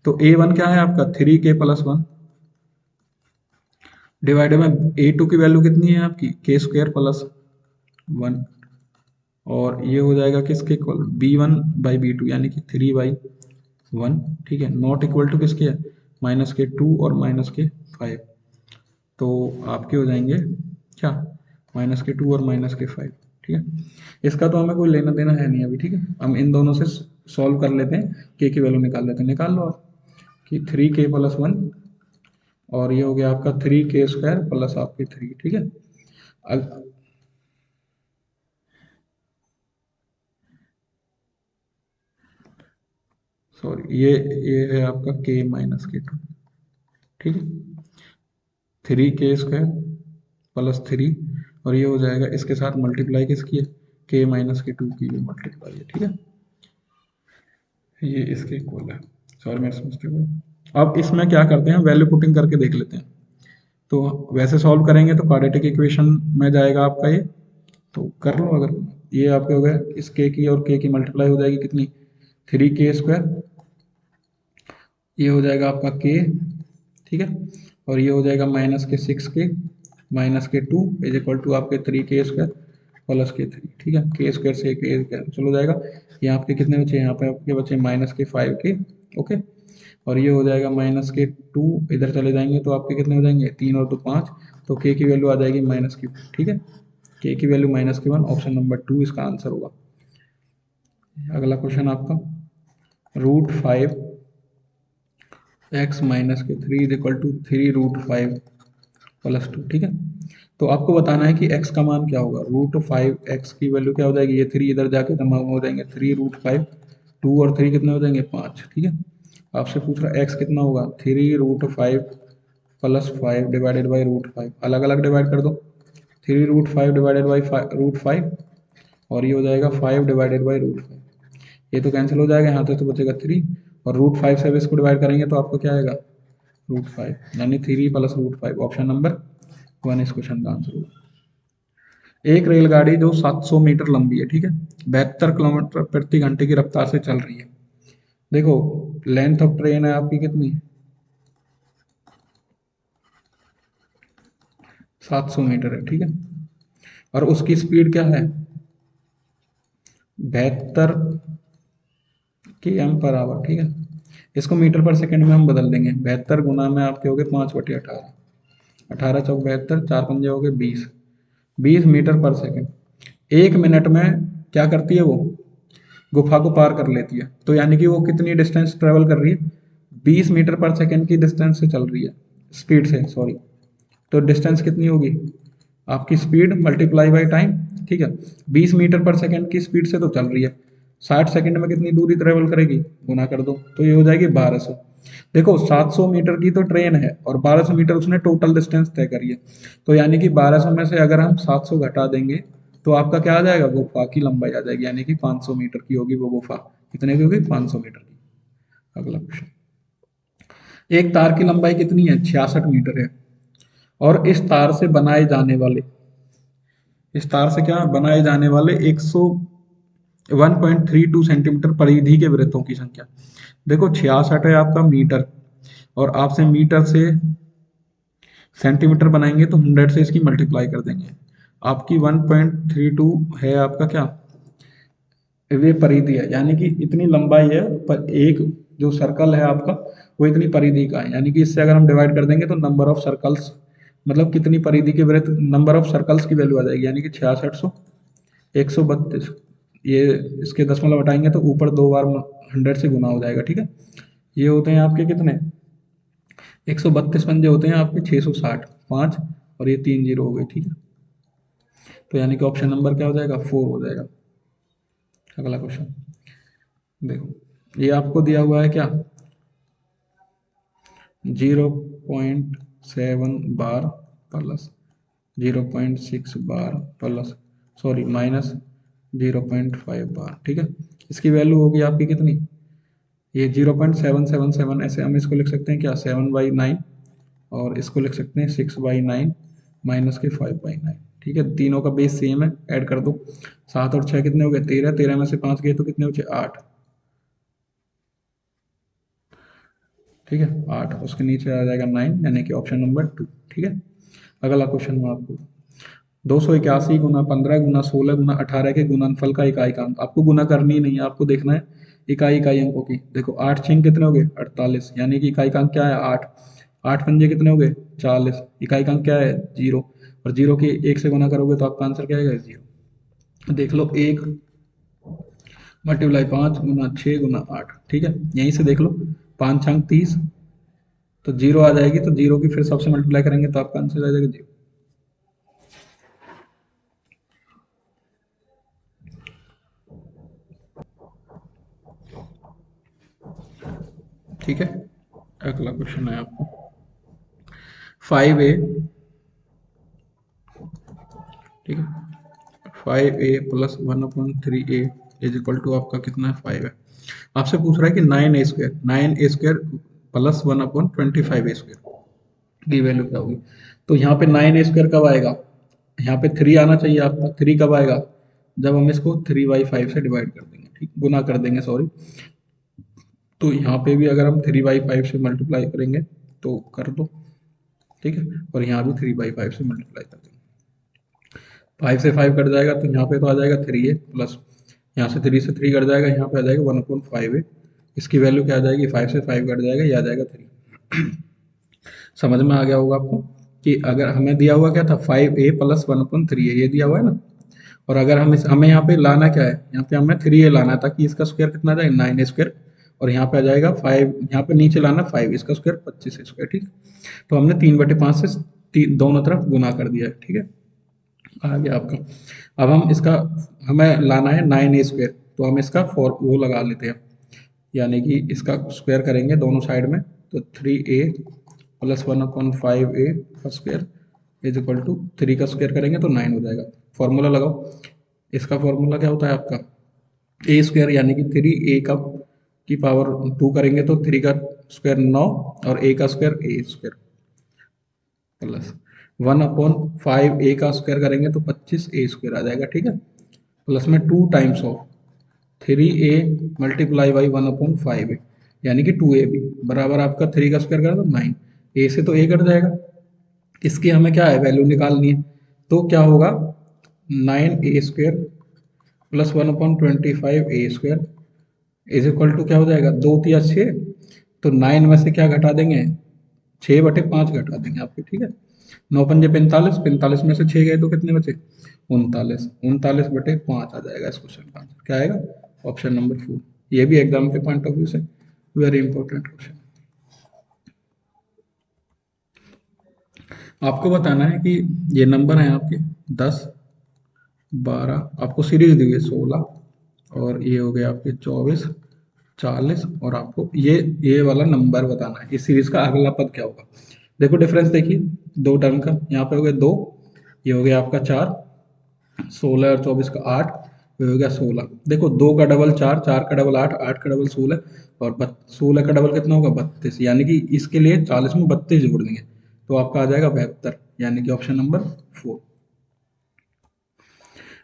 तो A1 क्या है आपका? 3k+1 डिवाइडेड में A2 की वैल्यू कितनी है आपकी? k² + 1, और ये हो जाएगा किसके इक्वल? b1/b2 यानी कि 3/1। ठीक है, नॉट इक्वल टू किसके है? -k2 और -k5, तो आपके हो जाएंगे क्या? -k2 और -k5। ठीक है। इसका तो हमें कोई लेना देना है नहीं अभी, ठीक है। हम इन दोनों से सॉल्व कर लेते हैं, के की वैल्यू निकाल लेते हैं। निकाल लो आप कि 3k+1, और ये हो गया आपका 3k² प्लस आपके 3, ठीक है। अब सॉरी, ये है आपका k-k2, ठीक है। 3k² +3, और ये हो जाएगा इसके साथ मल्टीप्लाई किसकी है, k-k2 की भी मल्टीप्लाई है, ठीक है। ये इसके इक्वल है। सॉरी मैं मिस्टेक। अब इसमें क्या करते हैं, वैल्यू पुटिंग करके देख लेते हैं। तो वैसे सॉल्व करेंगे तो क्वाड्रेटिक इक्वेशन में जाएगा आपका ये, तो कर लो। अगर ये आपके हो गए, इस के की और के की मल्टीप्लाई हो जाएगी कितनी, 3k², ये हो जाएगा आपका के, ठीक है। और ये हो जाएगा -6k -2 इज इक्वल टू आपके 3k² प्लस k3, ठीक है। k² से k कैंसिल हो जाएगा। यहाँ आपके कितने बचे, यहाँ पे आपके बचे -5k, ओके। और ये हो जाएगा -2, इधर चले जाएंगे तो आपके कितने हो जाएंगे, 3 और 2 5, तो k की वैल्यू आ जाएगी -q, ठीक है। k की वैल्यू -1, ऑप्शन नंबर 2 इसका आंसर होगा। अगला क्वेश्चन आपका, √5 x -3 इज इक्वल टू 3√5 +2, ठीक है। तो आपको बताना है कि x का मान क्या होगा। √5x की वैल्यू क्या हो जाएगी, ये 3 इधर जाके जमा हो जाएंगे, 3√5, 2 और 3 कितने हो जाएंगे, 5, ठीक है। आपसे पूछ रहा है x कितना होगा, 3√5 + 5 डिवाइडेड बाई √5, अलग अलग डिवाइड कर दो, 3√5 डिवाइडेड बाई √5, और ये हो जाएगा 5 डिवाइडेड बाई √5, ये तो कैंसिल हो जाएगा, यहाँ तो बचेगा 3, और √5 से इसको डिवाइड करेंगे तो आपको क्या आएगा, √5, यानी 3 + √5, ऑप्शन नंबर 1 इस क्वेश्चन का आंसर होगा। एक रेलगाड़ी जो 700 मीटर लंबी है, ठीक है, 72 किलोमीटर प्रति घंटे की रफ्तार से चल रही है। देखो लेंथ ऑफ ट्रेन है आपकी कितनी, 700 मीटर है, ठीक है। और उसकी स्पीड क्या है, 72 km/h, ठीक है। इसको मीटर पर सेकंड में हम बदल देंगे, 72 गुना में आपके हो गए 5/18, 18 चौक 72, 4 पंजे हो गए 20, 20 मीटर पर सेकंड। 1 मिनट में क्या करती है वो, गुफा को पार कर लेती है। तो यानी कि वो कितनी डिस्टेंस ट्रेवल कर रही है, 20 मीटर पर सेकंड की डिस्टेंस से चल रही है, स्पीड से, सॉरी। तो डिस्टेंस कितनी होगी, आपकी स्पीड मल्टीप्लाई बाई टाइम, ठीक है। 20 मीटर पर सेकंड की स्पीड से तो चल रही है, 60 सेकंड में कितनी दूरी ट्रेवल करेगी, गुना कर दो, तो ये हो जाएगी 1200। देखो 700 मीटर की तो ट्रेन है और 1200 मीटर उसने टोटल डिस्टेंस तय करी है, तो यानी कि 1200 में से अगर हम 700 घटा देंगे तो आपका क्या आ जाएगा, गुफा की लंबाई आ जाएगी, यानी कि 500 मीटर की होगी वो गुफा। कितने की होगी, 500 मीटर की। अगला क्वेश्चन, एक तार की लंबाई कितनी है, 66 मीटर है, और इस तार से क्या बनाए जाने वाले 1.32 सेंटीमीटर परिधि के वृत्तों की संख्या। देखो 66 है आपका मीटर, और आपसे मीटर से सेंटीमीटर बनाएंगे तो 100 से इसकी मल्टीप्लाई कर देंगे। आपकी 1.32 है आपका क्या, वे परिधि है, यानी कि इतनी लंबाई है, पर एक जो सर्कल है आपका वो इतनी परिधि का है, यानी कि इससे अगर हम डिवाइड कर देंगे तो नंबर ऑफ सर्कल्स, मतलब कितनी परिधि के वृत्त, नंबर ऑफ सर्कल्स की वैल्यू आ जाएगी, यानी कि 6600, 132, ये इसके दशमलव हटाएंगे तो ऊपर 2 बार 100 से गुना हो जाएगा, ठीक है। ये होते हैं आपके कितने, 132 पंजे होते हैं आपके 660, 5 और ये 3 जीरो हो गए, ठीक है। तो यानी कि ऑप्शन नंबर क्या हो जाएगा, 4 हो जाएगा। अगला क्वेश्चन देखो, ये आपको दिया हुआ है क्या, 0.7 बार प्लस 0.6 बार प्लस, सॉरी -0.5 बार, ठीक है। इसकी वैल्यू होगी आपकी कितनी, ये 0.777, ऐसे हम इसको लिख सकते हैं क्या, 7/9, और इसको लिख सकते हैं 6/9 -5/9, ठीक है। तीनों का बेस सेम है, ऐड कर दो, 7 और 6 कितने हो गए, 13, 13 में से 5 गए तो कितने बचे, 8, ठीक है। 8, उसके नीचे आ जाएगा 9, यानी कि ऑप्शन नंबर 2, ठीक है। अगला क्वेश्चन में आपको 281 गुना 15 गुना 16 गुना 18 के गुणनफल का इकाई का अंक, आपको गुना करनी ही नहीं है, आपको देखना है इकाई इकाई अंकों की। देखो 8 छीन कितने हो गए, 48, यानी कि इकाई का अंक क्या है, 8, 8 पंजे कितने हो गए, 40, इकाई का अंक क्या है, 0, और 0 की 1 से गुना करोगे तो आपका आंसर क्या आएगा, 0। देख लो, 1 मल्टीप्लाई 5 गुना 6 गुना 8, ठीक है, यहीं से देख लो, 5 छंग 30, तो जीरो आ जाएगी, तो जीरो की फिर सबसे मल्टीप्लाई करेंगे तो आपका आंसर आ जाएगा जीरो। ठीक है, अगला क्वेश्चन है आपको 5a, ठीक है, 5a plus 1/3a is equal to आपका कितना है, 5 है। आपसे पूछ रहा है कि 9a square plus 1/25a square की वैल्यू क्या होगी। तो यहाँ पे 9a स्क्वायर कब आएगा, यहाँ पे 3 आना चाहिए आपका। 3 कब आएगा, जब हम इसको 3/5 से डिवाइड कर देंगे, ठीक, गुना कर देंगे, सॉरी। तो यहाँ पे भी अगर हम 3/5 से मल्टीप्लाई करेंगे तो कर दो, ठीक है, और यहाँ भी 3/5 से मल्टीप्लाई कर देंगे। 5 से 5 कट जाएगा तो यहाँ पे तो आ जाएगा 3a प्लस, यहाँ से 3 से 3 कट जाएगा, यहाँ पे आ जाएगा 1/5a। इसकी वैल्यू क्या आ जाएगी, 5 से 5 कट जाएगा, ये आ जाएगा 3। समझ में आ गया होगा आपको कि अगर हमें दिया हुआ क्या था, 5a प्लस 1/3a, ये दिया हुआ है ना। और अगर हमें यहाँ पे लाना क्या है, यहाँ पे हमें 3a लाना है, ताकि इसका स्क्वायर कितना आ जाएगा, 9a स्क्वायर, और यहाँ पे आ जाएगा 5, यहाँ पे नीचे लाना 5, इसका स्क्वायर 25 स्क्वायर, ठीक। तो हमने 3/5 से दोनों तरफ गुना कर दिया है, ठीक है, आ गया आपका। अब हम इसका, हमें लाना है 9a स्क्वायर, तो हम इसका फॉर वो लगा लेते हैं, यानी कि इसका स्क्वायर करेंगे दोनों साइड में, तो 3a प्लस 1/5a का स्क्वायर इज इक्वल टू 3 का स्क्वायर करेंगे तो 9 हो जाएगा। फॉर्मूला लगाओ, इसका फॉर्मूला क्या होता है आपका, ए स्क्वायर यानी कि 3a का की पावर 2 करेंगे तो 3 का स्क्वायर 9, और a का square a square plus 1/5a का स्क्वायर करेंगे तो 25a स्क्वायर आ जाएगा, ठीक है, प्लस में 2 times of 3a multiply by 1/5a, यानी कि 2ab बराबर आपका 3 का स्क्वायर करें तो 9, a से तो a कट जाएगा, इसकी हमें क्या है, वैल्यू निकालनी है। तो क्या होगा, 9a square plus 1/25a square is equal to क्या हो जाएगा, 2 × 3 = 6, तो 9 में से क्या घटा देंगे, 6/5 घटा देंगे आपके, ठीक है। 9×5 = 45, 45 में से 6 गए तो कितने बचे, 39, 39/5 आ जाएगा इस क्वेश्चन का आंसर, क्या आएगा, ऑप्शन नंबर 4। ये भी एग्जाम के पॉइंट ऑफ व्यू से वेरी इंपॉर्टेंट क्वेश्चन। आपको बताना है कि ये नंबर है आपके 10, 12, आपको सीरीज दी हुई है 16, और ये हो गया आपके 24, 40, और आपको ये वाला नंबर बताना है, इस सीरीज का अगला पद क्या होगा। देखो डिफरेंस देखिए, दो टर्म का, यहाँ पे हो गया 2, ये हो गया आपका 4, 16 और 24 का 8, ये हो गया 16। देखो 2 का डबल 4, 4 का डबल 8, 8 का डबल 16, और 16 का डबल कितना होगा, 32, यानी कि इसके लिए 40 में 32 जोड़ देंगे तो आपका आ जाएगा 72, यानी कि ऑप्शन नंबर 4।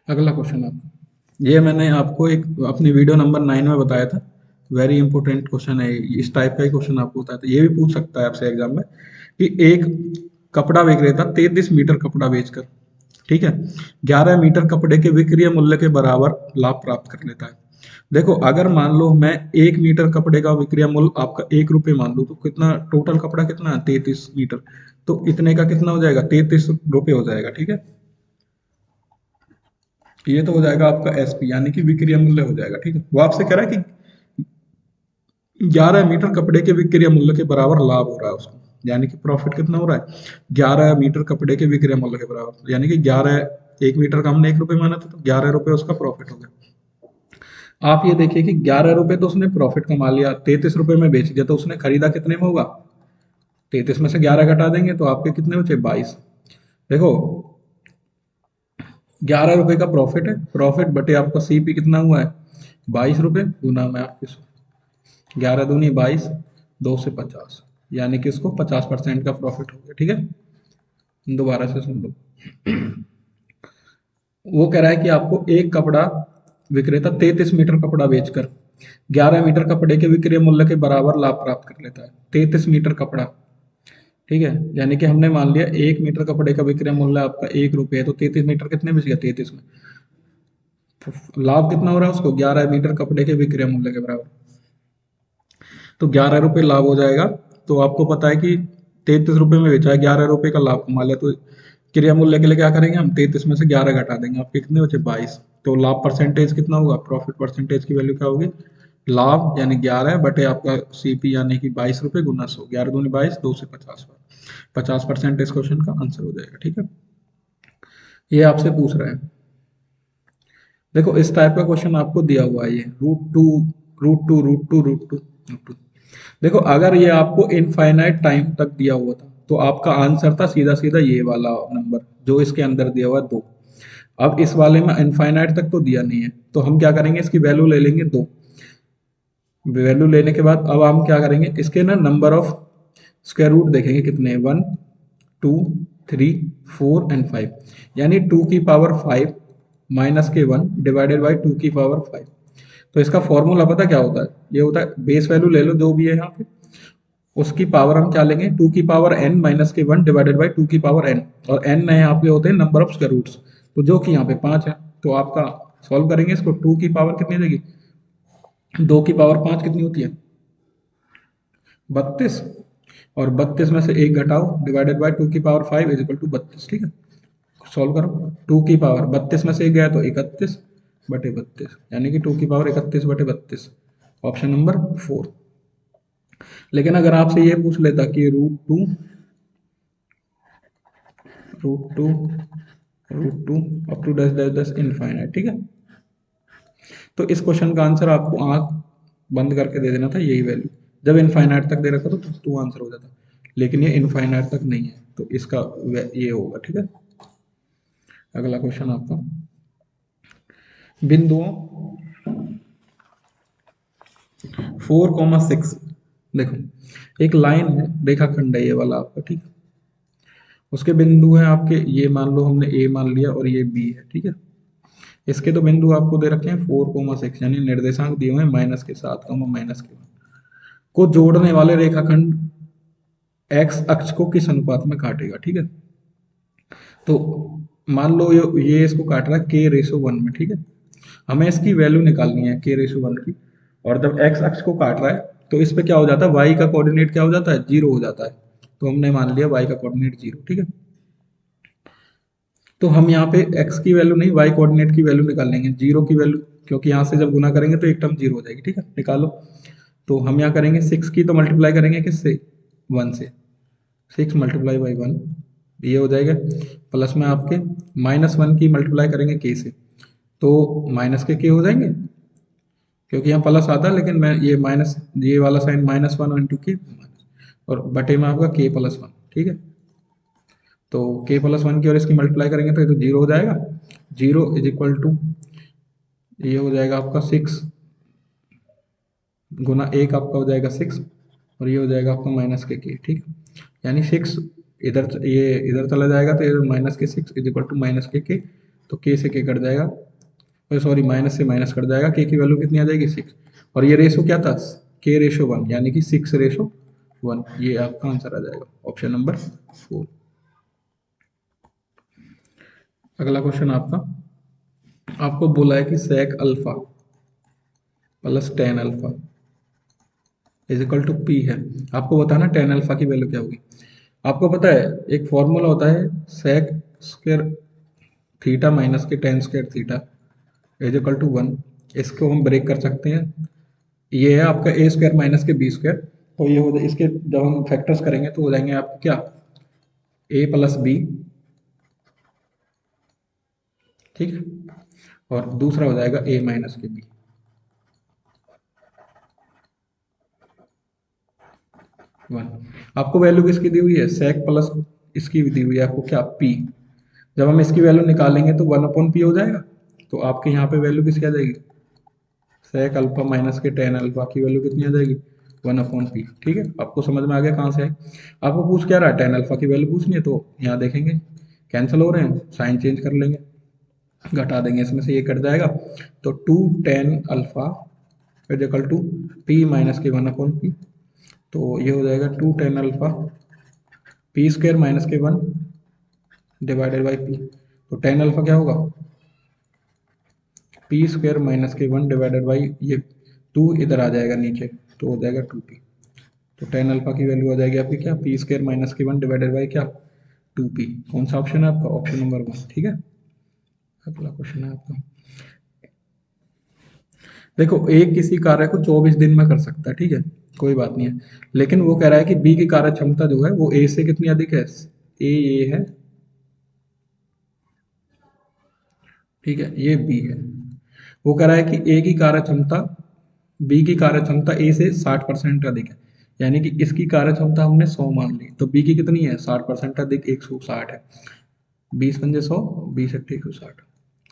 अगला क्वेश्चन आपको, ये मैंने आपको एक अपनी वीडियो नंबर 9 में बताया था, वेरी इंपॉर्टेंट क्वेश्चन है, इस टाइप का ही क्वेश्चन आपको बताया था, ये भी पूछ सकता है आपसे एग्जाम में, कि एक कपड़ा विक्रेता 33 मीटर कपड़ा बेचकर, ठीक है, 11 मीटर कपड़े के विक्रय मूल्य के बराबर लाभ प्राप्त कर लेता है। देखो अगर मान लो मैं 1 मीटर कपड़े का विक्रय मूल्य आपका 1 रुपये मान लूँ, तो कितना टोटल कपड़ा कितना है, 33 मीटर, तो इतने का कितना हो जाएगा, 33 रुपये हो जाएगा, ठीक है। ये तो हो जाएगा आपका एसपी, यानी कि विक्रय मूल्य हो जाएगा, ठीक है। वो आपसे कह रहा है कि 11 मीटर कपड़े के विक्रय मूल्य के बराबर लाभ हो रहा है उसको, यानी कि प्रॉफिट कितना हो रहा है, 11 मीटर कपड़े के विक्रय मूल्य के बराबर, यानी कि 11, 1 मीटर का हमने 1 रुपये माना था, तो 11 रुपये उसका प्रॉफिट हो गया। आप ये देखिए कि 11 रुपये तो उसने प्रॉफिट कमा लिया, 33 रुपये में बेच दिया, तो उसने खरीदा कितने में होगा, 33 में से 11 घटा देंगे तो आपके कितने बचे, 22। देखो 11 रुपये का प्रॉफिट है, प्रॉफिट बटे आपका सीपी कितना हुआ है, 22 रुपये, गुना में आपके 11 दूनी 22, 2 से 50, यानी कि इसको 50% का प्रॉफिट हो गया, ठीक है। दोबारा से सुन लो, वो कह रहा है कि आपको एक कपड़ा विक्रेता 33 मीटर कपड़ा बेचकर 11 मीटर कपड़े के विक्रय मूल्य के बराबर लाभ प्राप्त कर लेता है। 33 मीटर कपड़ा, ठीक है, यानी कि हमने मान लिया 1 मीटर कपड़े का विक्रय मूल्य आपका 1 रुपये है, तो 33 मीटर कितने बेच गया, 33 में, तो लाभ कितना हो रहा है उसको, 11 मीटर कपड़े के विक्रय मूल्य के बराबर, तो 11 रुपये लाभ हो जाएगा। तो आपको पता है कि 33 रुपये में बेचा है, 11 रुपये का लाभ कमा लिया, तो क्रिया मूल्य के लिए क्या करेंगे हम, 33 में से 11 घटा देंगे, आपके कितने बचे, 22, तो लाभ परसेंटेज कितना होगा, प्रॉफिट परसेंटेज की वैल्यू क्या होगी, लाभ यानी 11 बटे आपका सीपी यानी कि 22 रुपये गुना 100, 11 दूनी 22, 2 से 50 बार 50% इस क्वेश्चन का आंसर हो जाएगा। ठीक है, ये आपसे पूछ रहा है। देखो इस टाइप का क्वेश्चन आपको दिया हुआ है, ये root two root two root two root two root two. देखो अगर ये आपको इनफाइनाइट टाइम तक दिया हुआ था तो आपका आंसर था सीधा सीधा ये वाला नंबर जो इसके अंदर दिया हुआ है 2। अब इस वाले में इनफाइनाइट तक तो दिया नहीं है, तो हम क्या करेंगे, इसकी वैल्यू ले लेंगे 2। वैल्यू लेने के बाद अब हम क्या करेंगे, इसके ना नंबर ऑफ स्क्वायर रूट देखेंगे कितने हैं, 1 2 3 4 एंड 5, यानी 2 की पावर 5 माइनस के 1 डिवाइडेड बाई 2 की पावर 5। तो इसका फॉर्मूला पता क्या होता है, ये होता है बेस वैल्यू ले लो जो भी है यहाँ पे, उसकी पावर हम क्या लेंगे, 2 की पावर n माइनस के 1 डिवाइडेड बाई 2 की पावर n, और n नए यहाँ पे होते हैं नंबर ऑफ स्क्वायर रूट्स, तो जो कि यहाँ पे 5 है। तो आपका सॉल्व करेंगे इसको, 2 की पावर कितनी देगी, 2 की पावर 5 कितनी होती है, 32, और 32 में से एक घटाओ डिवाइडेड बाय 2 की पावर 5 इज इक्वल टू 32। ठीक है, सॉल्व करो, 2 की पावर 32 में से एक गया तो 31 बटे 32, यानी कि 2 की पावर 31 बटे 32, ऑप्शन नंबर 4। लेकिन अगर आपसे ये पूछ लेता कि root two up to dash dash dash infinite, ठीक है, तो इस क्वेश्चन का आंसर आपको आंख बंद करके दे देना था यही वैल्यू, जब इनफाइनाइट तक दे रखा तो टू आंसर हो जाता, लेकिन ये इनफाइनाइट तक नहीं है तो इसका ये होगा। ठीक है, अगला क्वेश्चन आपका, बिंदुओं 4,6, देखो एक लाइन है, रेखाखंड है ये वाला आपका, ठीक है, उसके बिंदु है आपके, ये मान लो हमने ए मान लिया और ये बी है। ठीक है, इसके तो बिंदु आपको दे रखे हैं 4,6, यानी निर्देशांक दिए हुए हैं माइनस के 7 माइनस के 1 को जोड़ने वाले रेखाखंड एक्स अक्ष को किस अनुपात में काटेगा। ठीक है, तो मान लो ये इसको काट रहा है के रेशो 1 में। ठीक है, हमें इसकी वैल्यू निकालनी है के रेशो 1 की, और जब एक्स अक्ष को काट रहा है तो इस पे क्या हो जाता है, वाई का कोऑर्डिनेट क्या हो जाता है, 0 हो जाता है, तो हमने मान लिया वाई का कोऑर्डिनेट 0। ठीक है, तो हम यहाँ पे x की वैल्यू नहीं y कोऑर्डिनेट की वैल्यू निकाल लेंगे, 0 की वैल्यू, क्योंकि यहाँ से जब गुना करेंगे तो एक टर्म 0 हो जाएगी। ठीक है, निकालो, तो हम यहाँ करेंगे 6 की तो मल्टीप्लाई करेंगे किससे, 1 से, 6 मल्टीप्लाई बाई 1 ये हो जाएगा, प्लस में आपके -1 की मल्टीप्लाई करेंगे k से, तो माइनस के k हो जाएंगे, क्योंकि यहाँ प्लस आता है, लेकिन मैं ये माइनस, ये वाला साइन -1 इंटू के, और बटे में आपका k+1। ठीक है, तो k+1 की और इसकी मल्टीप्लाई करेंगे तो ये तो 0 हो जाएगा, 0 इज इक्वल टू ये हो जाएगा आपका 6 गुना 1 आपका हो जाएगा 6, और ये हो जाएगा आपका माइनस के k। ठीक है, यानी 6 इधर, ये इधर चला जाएगा तो ये माइनस के 6 इज इक्वल टू माइनस के k, तो k से k कट जाएगा, सॉरी माइनस से माइनस कट जाएगा, k की वैल्यू कितनी आ जाएगी 6, और ये रेशो क्या था, k रेशो 1, यानी कि 6 रेशो 1, ये आपका आंसर आ जाएगा, ऑप्शन नंबर 4। अगला क्वेश्चन आपका, आपको बोला है कि sec alpha plus tan alpha is equal to p है, आपको बताना tan अल्फा की वैल्यू क्या होगी। आपको पता है एक फॉर्मूला होता है sec स्क्वायर थीटा माइनस के tan square theta is equal to 1, इसको हम ब्रेक कर सकते हैं, ये है आपका ए स्क्वायर माइनस के बी स्क्वायर, तो ये हो जाए, इसके जब हम फैक्टर्स करेंगे तो हो जाएंगे आपके क्या, ए प्लस बी, ठीक है, और दूसरा हो जाएगा ए माइनस के बी। वन, आपको वैल्यू किसकी दी हुई है, सेक प्लस इसकी भी दी हुई है आपको क्या, पी, जब हम इसकी वैल्यू निकालेंगे तो 1/p हो जाएगा, तो आपके यहाँ पे वैल्यू किसकी आ जाएगी, सेक अल्फा माइनस के tan अल्फा की वैल्यू कितनी आ जाएगी, 1/p। ठीक है, आपको समझ में आ गया कहाँ से है, आपको पूछ क्या रहा है, tan अल्फा की वैल्यू पूछनी है, तो यहाँ देखेंगे कैंसिल हो रहे हैं, साइन चेंज कर लेंगे, घटा देंगे, इसमें से ये कट जाएगा, तो 2 tan alpha is equal to p minus के 1/p, तो ये हो जाएगा 2 tan alpha p square minus के 1 डिवाइडेड बाई पी, तो tan अल्फा क्या होगा, पी स्क्वायर माइनस के 1 डिवाइडेड बाई ये 2 इधर आ जाएगा नीचे, तो हो जाएगा 2p, तो tan अल्फा की वैल्यू हो जाएगी आपकी क्या, पी स्क्वायर माइनस के 1 डिवाइडेड बाई क्या, 2p। कौन सा ऑप्शन है आपका, ऑप्शन नंबर 1। ठीक है, अगला क्वेश्चन है आपका, देखो ए किसी कार्य को 24 दिन में कर सकता है, ठीक है, कोई बात नहीं है। लेकिन वो कह रहा है कि बी की कार्य क्षमता जो है वो ए से कितनी अधिक है, ए ये है, ठीक है, ये बी है। वो कह रहा है कि ए की कार्य क्षमता बी की कार्य क्षमता ए से 60% अधिक है, यानी कि इसकी कार्य क्षमता हमने 100 मान ली, तो बी की कितनी है, 60% अधिक, 160 है। 20 पंजे 100, 20 अट्ठे 160,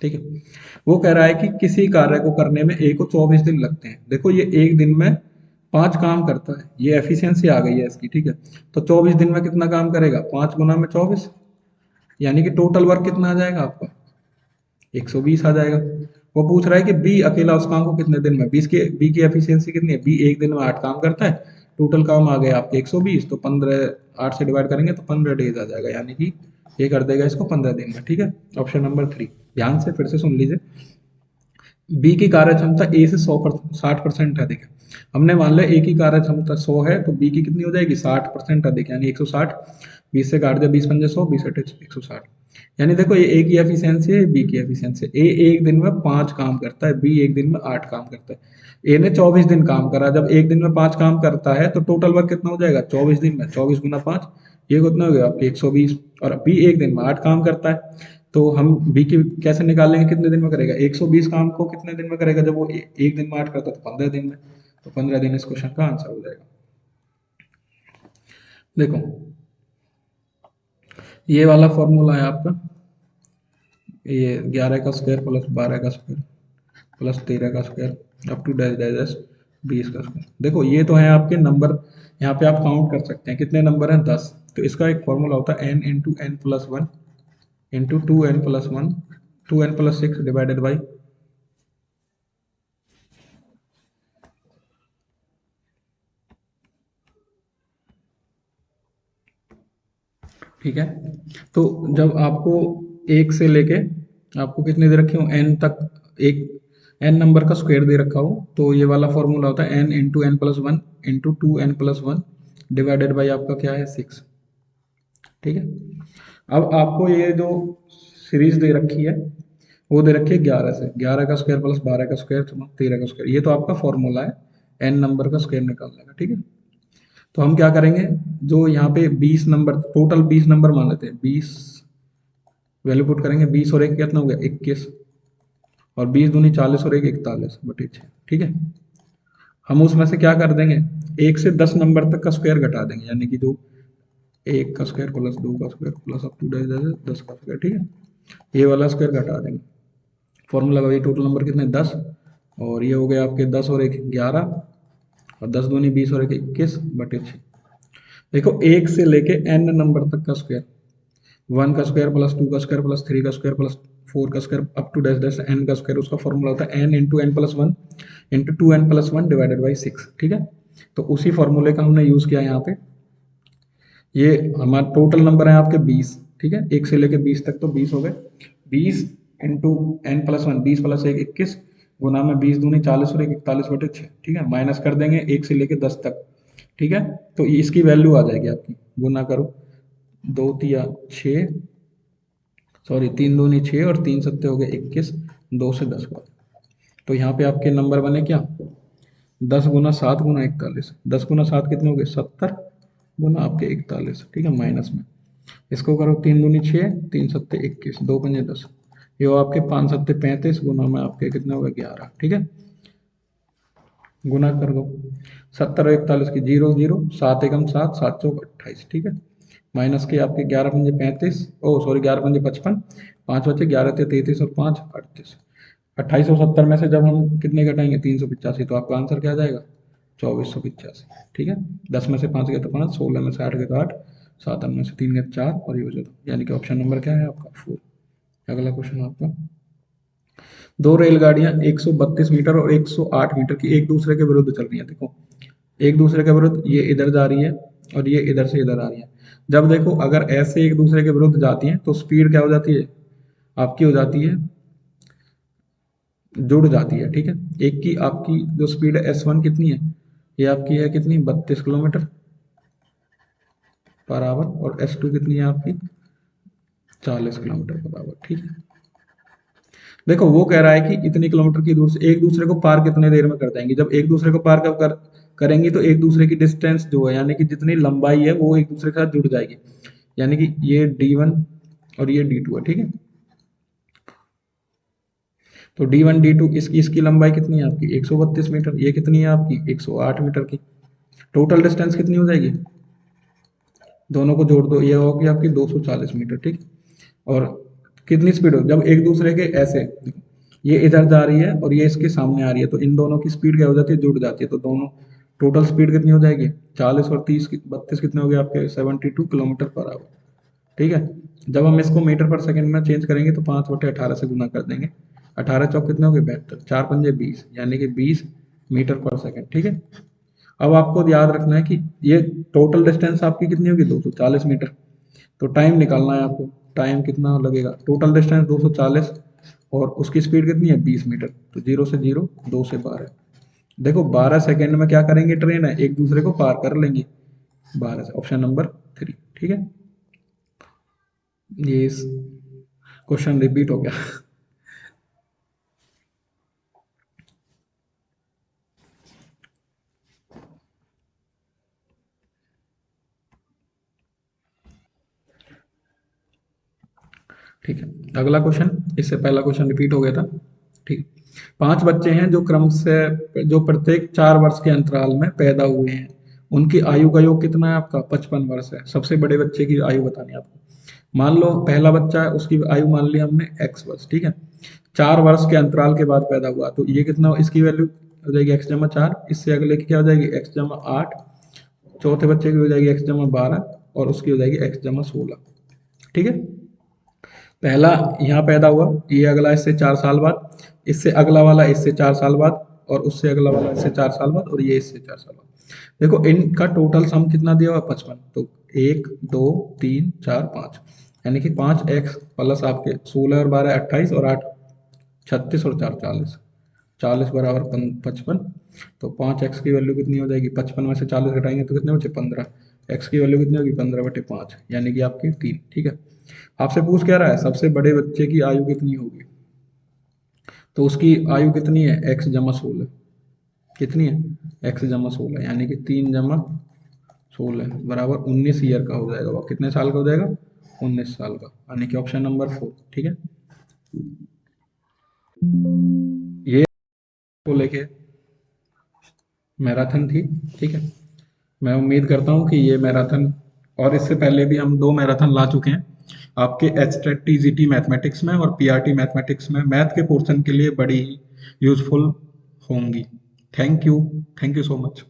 ठीक है। वो कह रहा है कि किसी कार्य को करने में ए को 24 दिन लगते हैं। देखो ये एक दिन में 5 काम करता है, ये एफिशिएंसी आ गई है इसकी, ठीक है। तो 24 दिन में कितना काम करेगा, 5 गुना में 24, यानी कि टोटल वर्क कितना आ जाएगा आपका, 120 आ जाएगा। वो पूछ रहा है कि बी अकेला उस काम को कितने दिन में, बी की एफिशिएंसी कितनी है, बी एक दिन में 8 काम करता है, टोटल काम आ गया आपके 120, तो 15 8 से डिवाइड करेंगे तो 15 डेज आ जाएगा, यानी कि ये कर देगा इसको 15 दिन में, ठीक है। ऑप्शन नंबर 3, ध्यान से फिर से सुन लीजिए। बी की कार्य क्षमता ए से 60% अधिक है। हमने मान लिया ए की कार्य क्षमता 100 है, तो बी की कितनी हो जाएगी, 60% अधिक, यानी 160। 20 से काट दिया, 20 पंजे 100, 20 अट्ठे 160, यानी देखो ये ए की एफिशिएंसी है, बी की एफिशिएंसी है। ए एक दिन में 5 काम करता है, बी एक दिन में 8 काम करता है। ए ने 24 दिन काम करा, जब एक दिन में 5 काम करता है तो टोटल वर्क कितना हो जाएगा, 24 दिन में 24 गुना 5, ये कितना हो गया आपके 120। और बी एक दिन में 8 काम करता है, तो हम बी की कैसे निकालेंगे, कितने दिन में करेगा, 120 काम को कितने दिन में करेगा, जब वो एक दिन में 8 करता है तो 15 दिन में, तो 15 दिन इस क्वेश्चन का आंसर हो जाएगा। देखो ये वाला फॉर्मूला है आपका, ये 11 का स्क्वायर प्लस 12 का स्क्वायर प्लस 13 का square up to dash dash dash 20 का स्क्वायर। देखो ये तो है आपके नंबर, यहाँ पे आप काउंट कर सकते हैं कितने नंबर हैं, 10। तो इसका एक फॉर्मूला होता है n into n plus one into 2n+1, 2n+6 divided by, ठीक है। तो जब आपको एक से लेके आपको कितने दे रखे हो, एन तक, एक एन नंबर का स्क्वायर दे रखा हो, तो ये वाला फॉर्मूला होता है n into n plus one into 2n+1 divided by आपका क्या है, 6, ठीक है। अब आपको ये जो सीरीज दे रखी है वो दे रखी है 11 से, 11 का स्क्वायर प्लस 12 का स्क्वायर 13 का स्क्वायर, ये तो आपका फॉर्मूला है एन नंबर का स्क्वायर निकालने का, ठीक है। तो हम क्या करेंगे, जो यहाँ पे 20 नंबर, टोटल 20 नंबर मान लेते हैं, 20 वैल्यू पुट करेंगे, 20 और एक कितना हो गया, 21, और 20 दूनी 40 और एक 41 बटे 6, ठीक है। हम उसमें से क्या कर देंगे, 1 से 10 नंबर तक का स्क्वायर घटा देंगे, यानी कि जो 1 का स्क्वायर प्लस 2 का स्क्वायर प्लस अप टू 10 का स्क्वायर, ठीक है, ये वाला स्क्वायर घटा देंगे। फॉर्मूला का ये टोटल नंबर कितने, 10, और ये हो गया आपके 10 और एक 11, और 10 दूनी 20 और एक 21 बटे 6। देखो एक से लेके एन नंबर तक का स्क्वायर, 1 का स्क्वायर प्लस 2 का स्क्वायर प्लस 3 का स्क्वायर प्लस 4 का square up to dash dash n का स्क्वायर, उसका फॉर्मूला होता है n into n plus one into 2n+1 divided by 6, ठीक है। तो उसी फॉर्मूले का हमने यूज किया यहाँ पे। ये हमारा टोटल नंबर है आपके 20, ठीक है, एक से लेके 20 तक, तो 20 हो गए, 20 इंटू n+1, 20 प्लस एक 21, गुना में 20 दूनी 40 और एक 41 बटे 6, ठीक है, माइनस कर देंगे 1 से लेके 10 तक, ठीक है। तो इसकी वैल्यू आ जाएगी आपकी, गुना करो, 2 तिया 6, सॉरी 3 दूनी 6 और 3 सत्ते हो गए 21, 2 से 10 का, तो यहाँ पे आपके नंबर बने क्या, 10 गुना 7 गुना 41, 10 गुना 7 कितने हो गए, 70, गुना आपके 41, ठीक है, माइनस में इसको करो, 3 दूनी 6, 3 सत्ते 21, 2 पंजे 10, ये हो आपके 5 सत्ते 35, गुना में आपके कितने हो गए 11, ठीक है, गुना कर दो, 70 और 41 की जीरो जीरो, 7 एकम 7, 7 चौक 28, ठीक है, माइनस के आपके 11 पंजे 35, ओ सॉरी 11 पंजे 55, 5 बचे, 11 थे 33 और 5 38, 2870 में से जब हम कितने घटाएंगे, 385, तो आपका आंसर क्या आ जाएगा, 2485, ठीक है। 10 में से 5 गए तो 5, 16 में से 8 गए तो 8, 7 में से 3 गए तो 4, और ये हो जाता, यानी कि ऑप्शन नंबर क्या है आपका 4। अगला क्वेश्चन आपका, दो रेलगाड़ियां 132 मीटर और 108 मीटर की एक दूसरे के विरुद्ध चल रही हैं। देखो एक दूसरे के विरुद्ध, ये इधर जा रही है और ये इधर से इधर आ रही है। जब देखो अगर ऐसे एक दूसरे के विरुद्ध जाती हैं तो स्पीड क्या हो जाती है, आपकी हो जाती है, जुड़ जाती है, ठीक है। एक की आपकी जो स्पीड है S1 कितनी है, ये आपकी है कितनी, 32 किलोमीटर पर आवर, और S2 कितनी है आपकी, 40 किलोमीटर पर आवर, ठीक है। देखो वो कह रहा है कि इतनी किलोमीटर की दूर से एक दूसरे को पार कितने देर में कर देंगे। जब एक दूसरे को पार करेंगी तो एक दूसरे की डिस्टेंस जो है यानी कि जितनी लंबाई है वो एक दूसरे के साथ जुड़ जाएगी। यानी कि ये D1 और ये D2 है, ठीक है। तो D1 D2 इसकी इसकी लंबाई कितनी है आपकी 132 मीटर, ये कितनी है आपकी 108 मीटर की। टोटल डिस्टेंस कितनी हो जाएगी, दोनों को जोड़ दो, ये होगी आपकी 240 मीटर, ठीक। और कितनी स्पीड हो जब एक दूसरे के ऐसे, ये इधर जा रही है और ये इसके सामने आ रही है, तो इन दोनों की स्पीड क्या हो जाती है, जुड़ जाती है। तो दोनों टोटल स्पीड कितनी हो जाएगी 40 और 30 32 कितने हो गए आपके 72 किलोमीटर पर आवर, ठीक है। जब हम इसको मीटर पर सेकंड में चेंज करेंगे तो 5/18 से गुना कर देंगे। 18 चौक कितने हो गए 72, 4 पंजे 20, यानी कि 20 मीटर पर सेकंड, ठीक है। अब आपको याद रखना है कि ये टोटल डिस्टेंस आपकी कितनी होगी 240 मीटर। तो टाइम निकालना है आपको, टाइम कितना लगेगा, टोटल डिस्टेंस 240 और उसकी स्पीड कितनी है 20 मीटर। तो 0 से 0, 2 से 12, देखो 12 सेकेंड में क्या करेंगे, ट्रेन है एक दूसरे को पार कर लेंगे 12 से, ऑप्शन नंबर 3, ठीक है। ये क्वेश्चन रिपीट हो गया। ठीक है, अगला क्वेश्चन, इससे पहला क्वेश्चन रिपीट हो गया था, ठीक। 5 बच्चे हैं जो क्रम से, जो प्रत्येक 4 वर्ष के अंतराल में पैदा हुए हैं, उनकी आयु का योग कितना है आपका 55 वर्ष है। सबसे बड़े बच्चे की आयु बतानी है आपको। मान लो पहला बच्चा है उसकी आयु मान ली हमने x वर्ष, ठीक है। 4 वर्ष के अंतराल के बाद पैदा हुआ तो ये कितना, इसकी वैल्यू हो जाएगी x/4, इससे अगले की क्या हो जाएगी x/8, चौथे बच्चे की हो जाएगी x/12 और उसकी हो जाएगी x/16, ठीक है। पहला यहाँ पैदा हुआ, ये अगला इससे 4 साल बाद, इससे अगला वाला इससे 4 साल बाद, और उससे अगला वाला इससे 4 साल बाद, और ये इससे 4 साल बाद। देखो इनका टोटल सम कितना दिया हुआ 55, तो 1 2 3 4 5, यानी कि 5x प्लस आपके 16 और 12 28 और 8 36 और 4 40, 40 बराबर 55। तो 5x की वैल्यू कितनी हो जाएगी, 55 में से 40 घटाएंगे तो कितने बचे 15, x की वैल्यू कितनी होगी 15/5, यानी कि आपकी 3, ठीक है। आपसे पूछ क्या रहा है, सबसे बड़े बच्चे की आयु कितनी होगी, तो उसकी आयु कितनी है x/16, कितनी है x/16, यानी कि 3/16 बराबर 19 ईयर का हो जाएगा। वो कितने साल का हो जाएगा 19 साल का, यानी कि ऑप्शन नंबर 4, ठीक है। ये को लेके मैराथन थी, ठीक है। मैं उम्मीद करता हूँ कि ये मैराथन, और इससे पहले भी हम 2 मैराथन ला चुके हैं आपके एचटेट टीजीटी मैथमेटिक्स में और पीआरटी मैथमेटिक्स में, मैथ के पोर्शन के लिए बड़ी यूजफुल होंगी। Thank you, thank you so much.